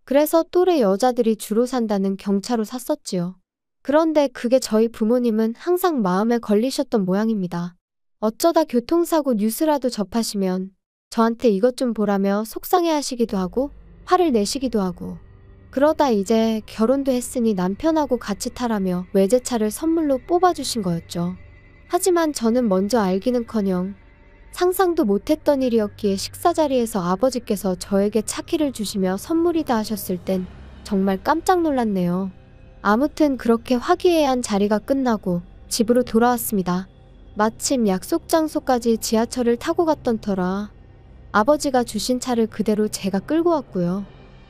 그래서 또래 여자들이 주로 산다는 경차로 샀었지요. 그런데 그게 저희 부모님은 항상 마음에 걸리셨던 모양입니다. 어쩌다 교통사고 뉴스라도 접하시면 저한테 이것 좀 보라며 속상해하시기도 하고 화를 내시기도 하고 그러다 이제 결혼도 했으니 남편하고 같이 타라며 외제차를 선물로 뽑아주신 거였죠. 하지만 저는 먼저 알기는커녕 상상도 못했던 일이었기에 식사 자리에서 아버지께서 저에게 차키를 주시며 선물이다 하셨을 땐 정말 깜짝 놀랐네요. 아무튼 그렇게 화기애애한 자리가 끝나고 집으로 돌아왔습니다. 마침 약속 장소까지 지하철을 타고 갔던 터라 아버지가 주신 차를 그대로 제가 끌고 왔고요.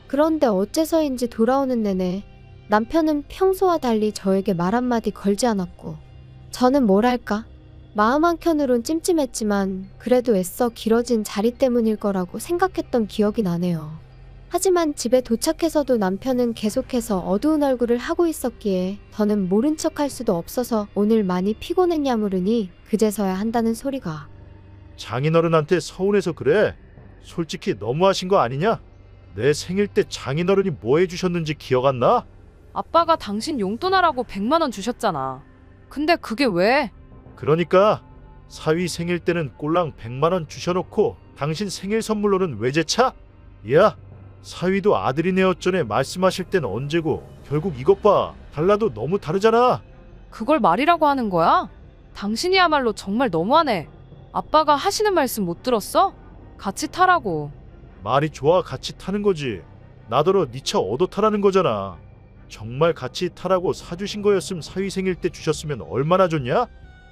그런데 어째서인지 돌아오는 내내 남편은 평소와 달리 저에게 말 한마디 걸지 않았고 저는 뭐랄까 마음 한켠으론 찜찜했지만 그래도 애써 길어진 자리 때문일 거라고 생각했던 기억이 나네요. 하지만 집에 도착해서도 남편은 계속해서 어두운 얼굴을 하고 있었기에 저는 모른 척할 수도 없어서 오늘 많이 피곤했냐 물으니 그제서야 한다는 소리가 장인어른한테 서운해서 그래? 솔직히 너무하신 거 아니냐? 내 생일 때 장인어른이 뭐 해주셨는지 기억 안 나? 아빠가 당신 용돈하라고 100만 원 주셨잖아. 근데 그게 왜? 그러니까 사위 생일 때는 꼴랑 100만 원 주셔놓고 당신 생일 선물로는 외제차? 야, 사위도 아들이네 어쩌네 말씀하실 땐 언제고 결국 이것 봐. 달라도 너무 다르잖아. 그걸 말이라고 하는 거야? 당신이야말로 정말 너무하네. 아빠가 하시는 말씀 못 들었어? 같이 타라고. 말이 좋아 같이 타는 거지. 나더러 네 차 얻어 타라는 거잖아. 정말 같이 타라고 사주신 거였음 사위 생일 때 주셨으면 얼마나 좋냐?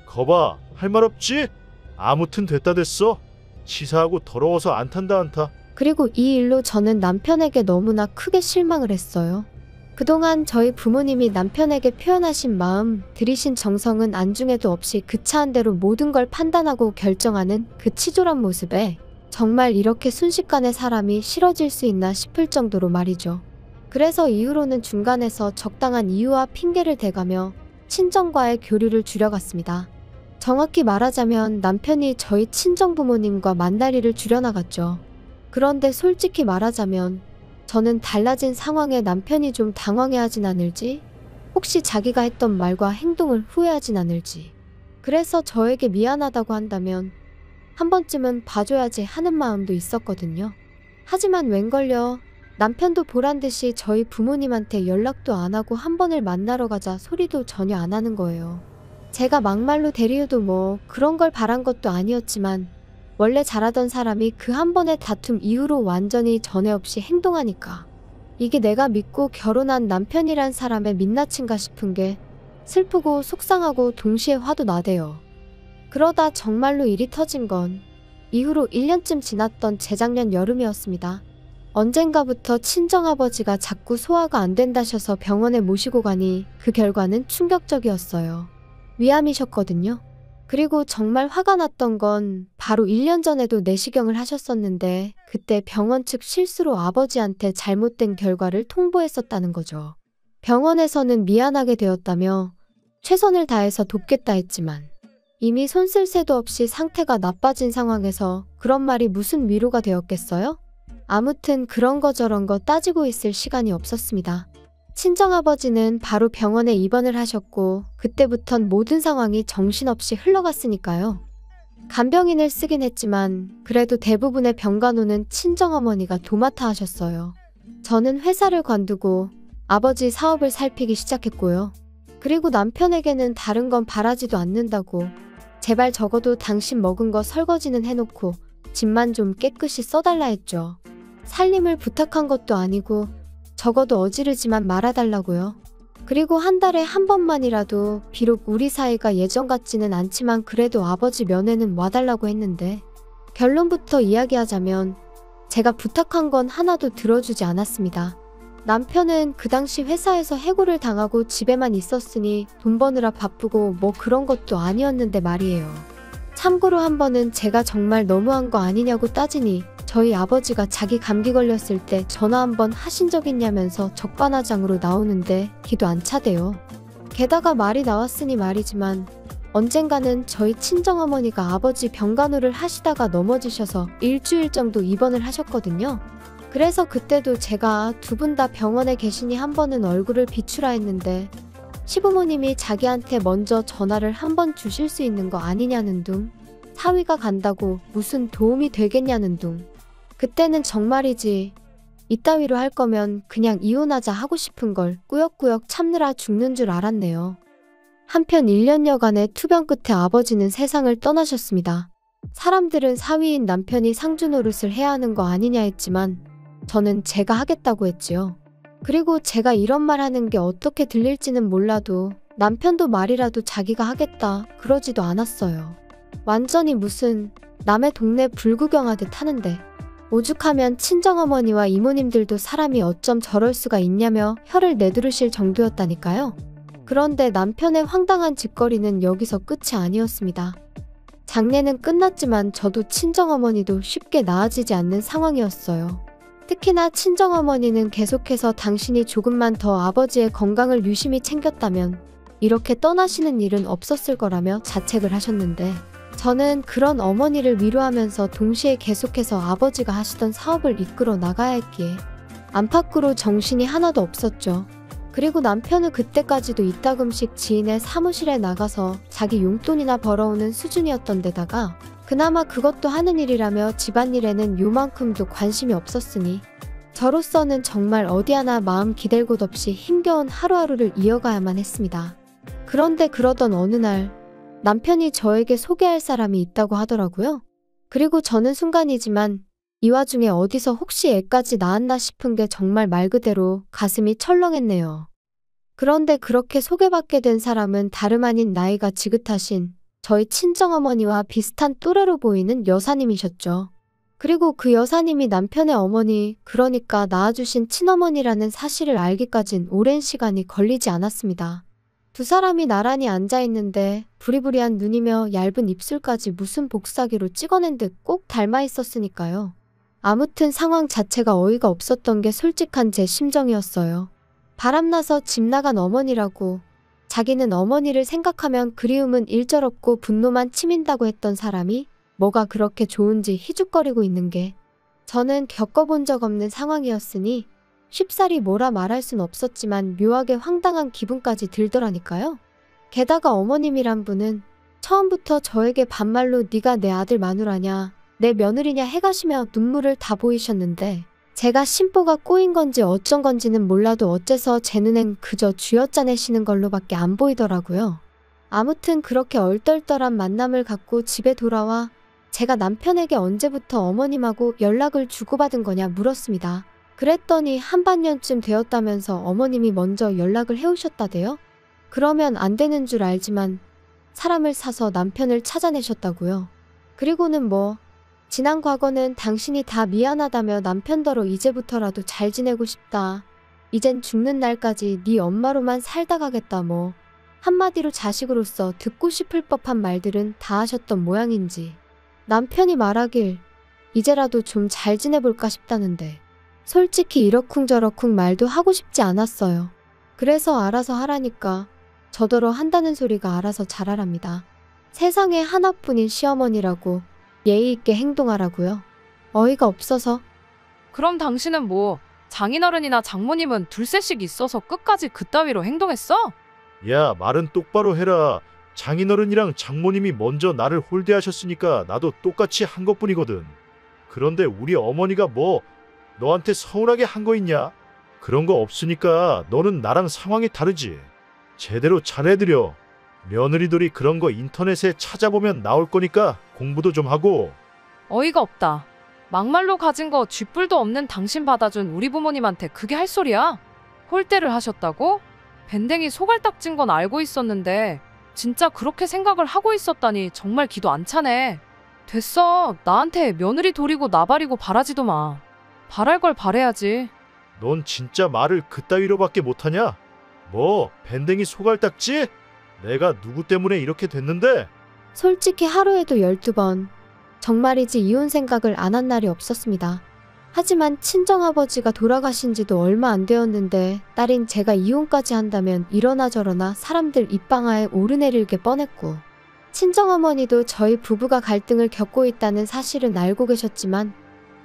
거봐 할 말 없지? 아무튼 됐다 됐어. 치사하고 더러워서 안 탄다 안 타. 그리고 이 일로 저는 남편에게 너무나 크게 실망을 했어요. 그동안 저희 부모님이 남편에게 표현하신 마음, 들이신 정성은 안중에도 없이 그차한 대로 모든 걸 판단하고 결정하는 그 치졸한 모습에 정말 이렇게 순식간에 사람이 싫어질 수 있나 싶을 정도로 말이죠. 그래서 이후로는 중간에서 적당한 이유와 핑계를 대가며 친정과의 교류를 줄여갔습니다. 정확히 말하자면 남편이 저희 친정 부모님과 만날 일을 줄여나갔죠. 그런데 솔직히 말하자면 저는 달라진 상황에 남편이 좀 당황해하진 않을지, 혹시 자기가 했던 말과 행동을 후회하진 않을지, 그래서 저에게 미안하다고 한다면 한 번쯤은 봐줘야지 하는 마음도 있었거든요. 하지만 웬걸요. 남편도 보란듯이 저희 부모님한테 연락도 안 하고 한 번을 만나러 가자 소리도 전혀 안 하는 거예요. 제가 막말로 대리해도 뭐 그런 걸 바란 것도 아니었지만 원래 잘하던 사람이 그 한 번의 다툼 이후로 완전히 전에 없이 행동하니까 이게 내가 믿고 결혼한 남편이란 사람의 민낯인가 싶은 게 슬프고 속상하고 동시에 화도 나대요. 그러다 정말로 일이 터진 건 이후로 1년쯤 지났던 재작년 여름이었습니다. 언젠가부터 친정아버지가 자꾸 소화가 안 된다셔서 병원에 모시고 가니 그 결과는 충격적이었어요. 위암이셨거든요. 그리고 정말 화가 났던 건 바로 1년 전에도 내시경을 하셨었는데 그때 병원 측 실수로 아버지한테 잘못된 결과를 통보했었다는 거죠. 병원에서는 미안하게 되었다며 최선을 다해서 돕겠다 했지만 이미 손 쓸 새도 없이 상태가 나빠진 상황에서 그런 말이 무슨 위로가 되었겠어요? 아무튼 그런 거 저런 거 따지고 있을 시간이 없었습니다. 친정아버지는 바로 병원에 입원을 하셨고 그때부턴 모든 상황이 정신없이 흘러갔으니까요. 간병인을 쓰긴 했지만 그래도 대부분의 병간호는 친정어머니가 도맡아 하셨어요. 저는 회사를 관두고 아버지 사업을 살피기 시작했고요. 그리고 남편에게는 다른 건 바라지도 않는다고 제발 적어도 당신 먹은 거 설거지는 해놓고 집만 좀 깨끗이 써달라 했죠. 살림을 부탁한 것도 아니고 적어도 어지르지만 말아달라고요. 그리고 한 달에 한 번만이라도 비록 우리 사이가 예전 같지는 않지만 그래도 아버지 면회는 와달라고 했는데 결론부터 이야기하자면 제가 부탁한 건 하나도 들어주지 않았습니다. 남편은 그 당시 회사에서 해고를 당하고 집에만 있었으니 돈 버느라 바쁘고 뭐 그런 것도 아니었는데 말이에요. 참고로 한 번은 제가 정말 너무한 거 아니냐고 따지니 저희 아버지가 자기 감기 걸렸을 때 전화 한번 하신 적 있냐면서 적반하장으로 나오는데 기도 안 차대요. 게다가 말이 나왔으니 말이지만 언젠가는 저희 친정어머니가 아버지 병간호를 하시다가 넘어지셔서 일주일 정도 입원을 하셨거든요. 그래서 그때도 제가 두 분 다 병원에 계시니 한 번은 얼굴을 비추라 했는데 시부모님이 자기한테 먼저 전화를 한 번 주실 수 있는 거 아니냐는 둥, 사위가 간다고 무슨 도움이 되겠냐는 둥. 그때는 정말이지 이따위로 할 거면 그냥 이혼하자 하고 싶은 걸 꾸역꾸역 참느라 죽는 줄 알았네요. 한편 1년여간의 투병 끝에 아버지는 세상을 떠나셨습니다. 사람들은 사위인 남편이 상주 노릇을 해야 하는 거 아니냐 했지만 저는 제가 하겠다고 했지요. 그리고 제가 이런 말 하는 게 어떻게 들릴지는 몰라도 남편도 말이라도 자기가 하겠다 그러지도 않았어요. 완전히 무슨 남의 동네 불구경하듯 하는데 오죽하면 친정어머니와 이모님들도 사람이 어쩜 저럴 수가 있냐며 혀를 내두르실 정도였다니까요. 그런데 남편의 황당한 짓거리는 여기서 끝이 아니었습니다. 장례는 끝났지만 저도 친정어머니도 쉽게 나아지지 않는 상황이었어요. 특히나 친정어머니는 계속해서 당신이 조금만 더 아버지의 건강을 유심히 챙겼다면 이렇게 떠나시는 일은 없었을 거라며 자책을 하셨는데 저는 그런 어머니를 위로하면서 동시에 계속해서 아버지가 하시던 사업을 이끌어 나가야 했기에 안팎으로 정신이 하나도 없었죠. 그리고 남편은 그때까지도 이따금씩 지인의 사무실에 나가서 자기 용돈이나 벌어오는 수준이었던 데다가 그나마 그것도 하는 일이라며 집안일에는 요만큼도 관심이 없었으니 저로서는 정말 어디 하나 마음 기댈 곳 없이 힘겨운 하루하루를 이어가야만 했습니다. 그런데 그러던 어느 날 남편이 저에게 소개할 사람이 있다고 하더라고요. 그리고 저는 순간이지만 이 와중에 어디서 혹시 애까지 낳았나 싶은 게 정말 말 그대로 가슴이 철렁했네요. 그런데 그렇게 소개받게 된 사람은 다름 아닌 나이가 지긋하신 저희 친정어머니와 비슷한 또래로 보이는 여사님이셨죠. 그리고 그 여사님이 남편의 어머니, 그러니까 낳아주신 친어머니라는 사실을 알기까진 오랜 시간이 걸리지 않았습니다. 두 사람이 나란히 앉아있는데 부리부리한 눈이며 얇은 입술까지 무슨 복사기로 찍어낸 듯 꼭 닮아 있었으니까요. 아무튼 상황 자체가 어이가 없었던 게 솔직한 제 심정이었어요. 바람나서 집 나간 어머니라고, 자기는 어머니를 생각하면 그리움은 일절없고 분노만 치민다고 했던 사람이 뭐가 그렇게 좋은지 희죽거리고 있는 게, 저는 겪어본 적 없는 상황이었으니 쉽사리 뭐라 말할 순 없었지만 묘하게 황당한 기분까지 들더라니까요. 게다가 어머님이란 분은 처음부터 저에게 반말로 네가 내 아들 마누라냐, 내 며느리냐 해가시며 눈물을 다 보이셨는데, 제가 심보가 꼬인 건지 어쩐 건지는 몰라도 어째서 제 눈엔 그저 쥐어짜내시는 걸로밖에 안 보이더라고요. 아무튼 그렇게 얼떨떨한 만남을 갖고 집에 돌아와 제가 남편에게 언제부터 어머님하고 연락을 주고받은 거냐 물었습니다. 그랬더니 한반년쯤 되었다면서 어머님이 먼저 연락을 해오셨다대요. 그러면 안 되는 줄 알지만 사람을 사서 남편을 찾아내셨다고요. 그리고는 뭐 지난 과거는 당신이 다 미안하다며 남편더러 이제부터라도 잘 지내고 싶다. 이젠 죽는 날까지 네 엄마로만 살다 가겠다 뭐. 한마디로 자식으로서 듣고 싶을 법한 말들은 다 하셨던 모양인지 남편이 말하길 이제라도 좀 잘 지내볼까 싶다는데 솔직히 이러쿵저러쿵 말도 하고 싶지 않았어요. 그래서 알아서 하라니까 저더러 한다는 소리가 알아서 잘하랍니다. 세상에 하나뿐인 시어머니라고 예의 있게 행동하라고요. 어이가 없어서. 그럼 당신은 뭐 장인어른이나 장모님은 둘셋씩 있어서 끝까지 그따위로 행동했어? 야, 말은 똑바로 해라. 장인어른이랑 장모님이 먼저 나를 홀대하셨으니까 나도 똑같이 한 것뿐이거든. 그런데 우리 어머니가 뭐 너한테 서운하게 한 거 있냐? 그런 거 없으니까 너는 나랑 상황이 다르지. 제대로 잘해드려. 며느리들이 그런 거 인터넷에 찾아보면 나올 거니까 공부도 좀 하고. 어이가 없다. 막말로 가진 거 쥐뿔도 없는 당신 받아준 우리 부모님한테 그게 할 소리야? 홀대를 하셨다고? 밴댕이 소갈딱 찐 건 알고 있었는데 진짜 그렇게 생각을 하고 있었다니 정말 기도 안 차네. 됐어. 나한테 며느리 도리고 나발이고 바라지도 마. 바랄 걸 바래야지. 넌 진짜 말을 그따위로밖에 못하냐? 뭐 밴댕이 소갈딱지? 내가 누구 때문에 이렇게 됐는데? 솔직히 하루에도 12번 정말이지 이혼 생각을 안 한 날이 없었습니다. 하지만 친정아버지가 돌아가신 지도 얼마 안 되었는데 딸인 제가 이혼까지 한다면 이러나 저러나 사람들 입방아에 오르내릴 게 뻔했고, 친정어머니도 저희 부부가 갈등을 겪고 있다는 사실은 알고 계셨지만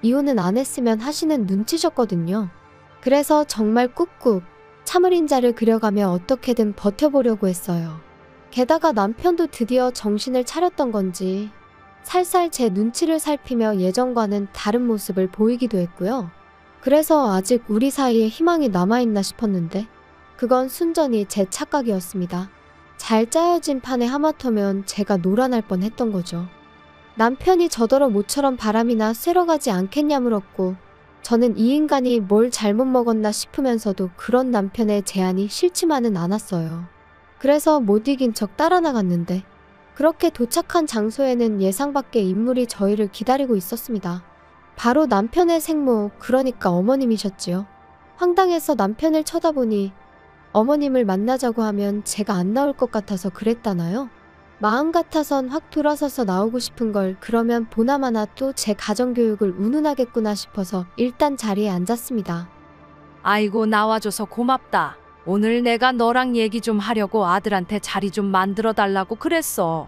이혼은 안 했으면 하시는 눈치셨거든요. 그래서 정말 꾹꾹 참을 인자를 그려가며 어떻게든 버텨보려고 했어요. 게다가 남편도 드디어 정신을 차렸던 건지 살살 제 눈치를 살피며 예전과는 다른 모습을 보이기도 했고요. 그래서 아직 우리 사이에 희망이 남아있나 싶었는데 그건 순전히 제 착각이었습니다. 잘 짜여진 판에 하마터면 제가 놀아날 뻔했던 거죠. 남편이 저더러 모처럼 바람이나 쐬러 가지 않겠냐 물었고, 저는 이 인간이 뭘 잘못 먹었나 싶으면서도 그런 남편의 제안이 싫지만은 않았어요. 그래서 못 이긴 척 따라 나갔는데 그렇게 도착한 장소에는 예상 밖의 인물이 저희를 기다리고 있었습니다. 바로 남편의 생모, 그러니까 어머님이셨지요. 황당해서 남편을 쳐다보니 어머님을 만나자고 하면 제가 안 나올 것 같아서 그랬다나요? 마음 같아선 확 돌아서서 나오고 싶은 걸 그러면 보나마나 또 제 가정교육을 운운하겠구나 싶어서 일단 자리에 앉았습니다. 아이고 나와줘서 고맙다. 오늘 내가 너랑 얘기 좀 하려고 아들한테 자리 좀 만들어 달라고 그랬어.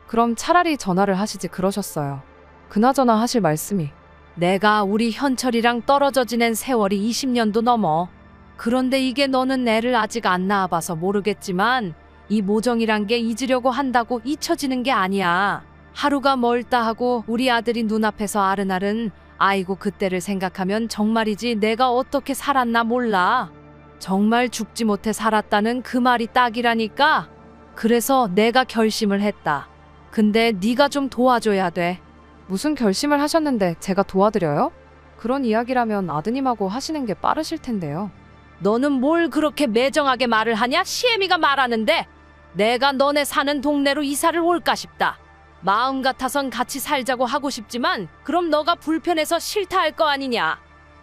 그럼 차라리 전화를 하시지 그러셨어요. 그나저나 하실 말씀이. 내가 우리 현철이랑 떨어져 지낸 세월이 20년도 넘어. 그런데 이게 너는 애를 아직 안 낳아봐서 모르겠지만 이 모정이란 게 잊으려고 한다고 잊혀지는 게 아니야. 하루가 멀다 하고 우리 아들이 눈앞에서 아른아른 아이고 그때를 생각하면 정말이지 내가 어떻게 살았나 몰라. 정말 죽지 못해 살았다는 그 말이 딱이라니까. 그래서 내가 결심을 했다. 근데 네가 좀 도와줘야 돼. 무슨 결심을 하셨는데 제가 도와드려요? 그런 이야기라면 아드님하고 하시는 게 빠르실 텐데요. 너는 뭘 그렇게 매정하게 말을 하냐? 시애미가 말하는데. 내가 너네 사는 동네로 이사를 올까 싶다. 마음 같아선 같이 살자고 하고 싶지만 그럼 너가 불편해서 싫다 할 거 아니냐.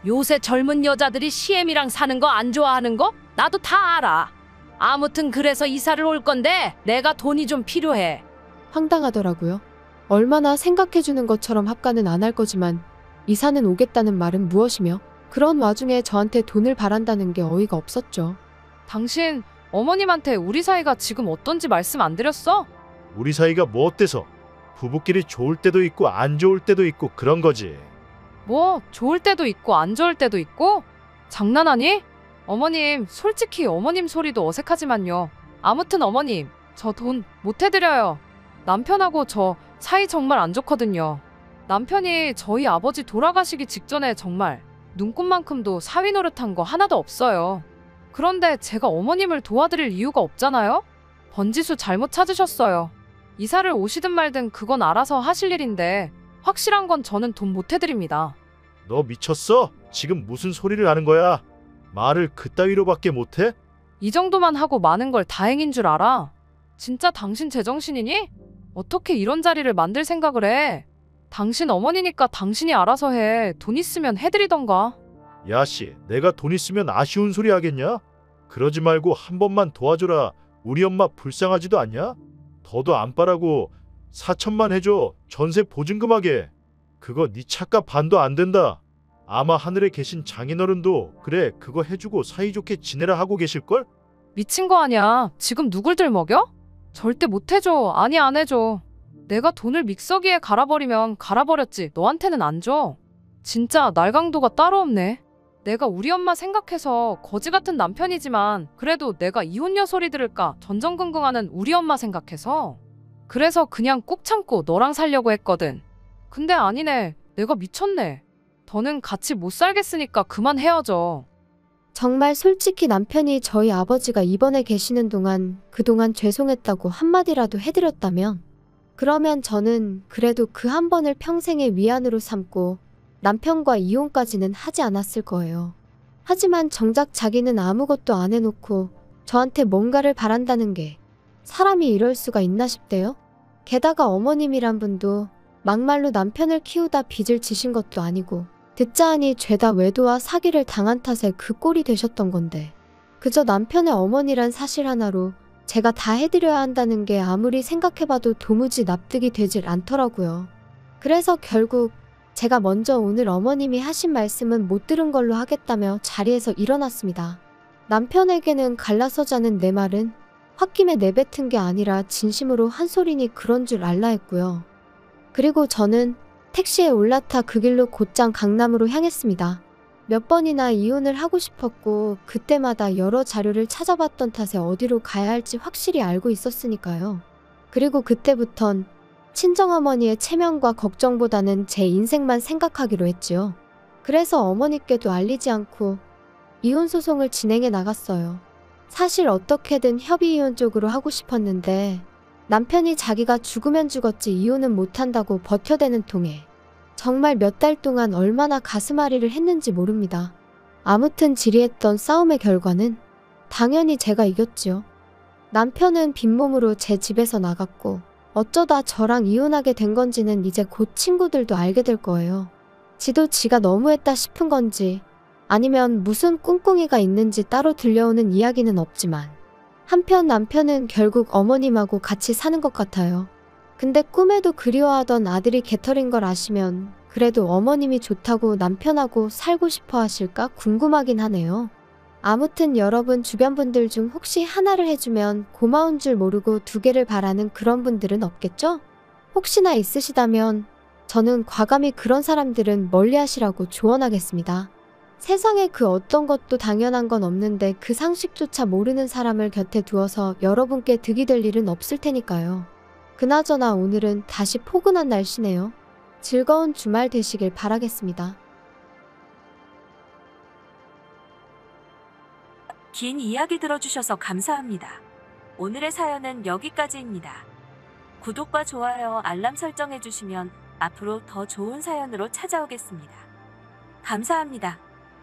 요새 젊은 여자들이 CM이랑 사는 거 안 좋아하는 거 나도 다 알아. 아무튼 그래서 이사를 올 건데 내가 돈이 좀 필요해. 황당하더라고요. 얼마나 생각해주는 것처럼 합가는 안 할 거지만 이사는 오겠다는 말은 무엇이며 그런 와중에 저한테 돈을 바란다는 게 어이가 없었죠. 당신 어머님한테 우리 사이가 지금 어떤지 말씀 안 드렸어? 우리 사이가 뭐 어때서? 부부끼리 좋을 때도 있고 안 좋을 때도 있고 그런 거지. 뭐 좋을 때도 있고 안 좋을 때도 있고? 장난하니? 어머님, 솔직히 어머님 소리도 어색하지만요. 아무튼 어머님, 저 돈 못 해드려요. 남편하고 저 사이 정말 안 좋거든요. 남편이 저희 아버지 돌아가시기 직전에 정말 눈꽃만큼도 사위 노릇한 거 하나도 없어요. 그런데 제가 어머님을 도와드릴 이유가 없잖아요? 번지수 잘못 찾으셨어요. 이사를 오시든 말든 그건 알아서 하실 일인데 확실한 건 저는 돈 못 해드립니다. 너 미쳤어? 지금 무슨 소리를 하는 거야? 말을 그따위로밖에 못해? 이 정도만 하고 많은 걸 다행인 줄 알아? 진짜 당신 제정신이니? 어떻게 이런 자리를 만들 생각을 해? 당신 어머니니까 당신이 알아서 해. 돈 있으면 해드리던가. 야씨, 내가 돈 있으면 아쉬운 소리 하겠냐? 그러지 말고 한 번만 도와줘라. 우리 엄마 불쌍하지도 않냐? 더도 안 바라고 4천만 해줘. 전세 보증금하게. 그거 네 차값 반도 안 된다. 아마 하늘에 계신 장인어른도 그래 그거 해주고 사이좋게 지내라 하고 계실걸? 미친 거 아니야. 지금 누굴 들먹여? 절대 못 해줘. 아니 안 해줘. 내가 돈을 믹서기에 갈아버리면 갈아버렸지. 너한테는 안 줘. 진짜 날강도가 따로 없네. 내가 우리 엄마 생각해서 거지 같은 남편이지만 그래도 내가 이혼녀 소리 들을까 전전긍긍하는 우리 엄마 생각해서 그래서 그냥 꾹 참고 너랑 살려고 했거든. 근데 아니네. 내가 미쳤네. 더는 같이 못 살겠으니까 그만 헤어져. 정말 솔직히 남편이 저희 아버지가 입원해 계시는 동안 그동안 죄송했다고 한마디라도 해드렸다면 그러면 저는 그래도 그 한 번을 평생의 위안으로 삼고 남편과 이혼까지는 하지 않았을 거예요. 하지만 정작 자기는 아무것도 안 해놓고 저한테 뭔가를 바란다는 게 사람이 이럴 수가 있나 싶대요. 게다가 어머님이란 분도 막말로 남편을 키우다 빚을 지신 것도 아니고 듣자 하니 죄다 외도와 사기를 당한 탓에 그 꼴이 되셨던 건데 그저 남편의 어머니란 사실 하나로 제가 다 해드려야 한다는 게 아무리 생각해봐도 도무지 납득이 되질 않더라고요. 그래서 결국 제가 먼저 오늘 어머님이 하신 말씀은 못 들은 걸로 하겠다며 자리에서 일어났습니다. 남편에게는 갈라서자는 내 말은 홧김에 내뱉은 게 아니라 진심으로 한 소리니 그런 줄 알라 했고요. 그리고 저는 택시에 올라타 그 길로 곧장 강남으로 향했습니다. 몇 번이나 이혼을 하고 싶었고 그때마다 여러 자료를 찾아봤던 탓에 어디로 가야 할지 확실히 알고 있었으니까요. 그리고 그때부턴 친정어머니의 체면과 걱정보다는 제 인생만 생각하기로 했지요. 그래서 어머니께도 알리지 않고 이혼 소송을 진행해 나갔어요. 사실 어떻게든 협의이혼 쪽으로 하고 싶었는데 남편이 자기가 죽으면 죽었지 이혼은 못한다고 버텨대는 통에 정말 몇 달 동안 얼마나 가슴앓이를 했는지 모릅니다. 아무튼 지리했던 싸움의 결과는 당연히 제가 이겼지요. 남편은 빈몸으로 제 집에서 나갔고 어쩌다 저랑 이혼하게 된 건지는 이제 곧 친구들도 알게 될 거예요. 지도 지가 너무했다 싶은 건지 아니면 무슨 꿍꿍이가 있는지 따로 들려오는 이야기는 없지만 한편 남편은 결국 어머님하고 같이 사는 것 같아요. 근데 꿈에도 그리워하던 아들이 개털인 걸 아시면 그래도 어머님이 좋다고 남편하고 살고 싶어 하실까 궁금하긴 하네요. 아무튼 여러분 주변 분들 중 혹시 하나를 해주면 고마운 줄 모르고 두 개를 바라는 그런 분들은 없겠죠? 혹시나 있으시다면 저는 과감히 그런 사람들은 멀리 하시라고 조언하겠습니다. 세상에 그 어떤 것도 당연한 건 없는데 그 상식조차 모르는 사람을 곁에 두어서 여러분께 득이 될 일은 없을 테니까요. 그나저나 오늘은 다시 포근한 날씨네요. 즐거운 주말 되시길 바라겠습니다. 긴 이야기 들어주셔서 감사합니다. 오늘의 사연은 여기까지입니다. 구독과 좋아요, 알람 설정해주시면 앞으로 더 좋은 사연으로 찾아오겠습니다. 감사합니다.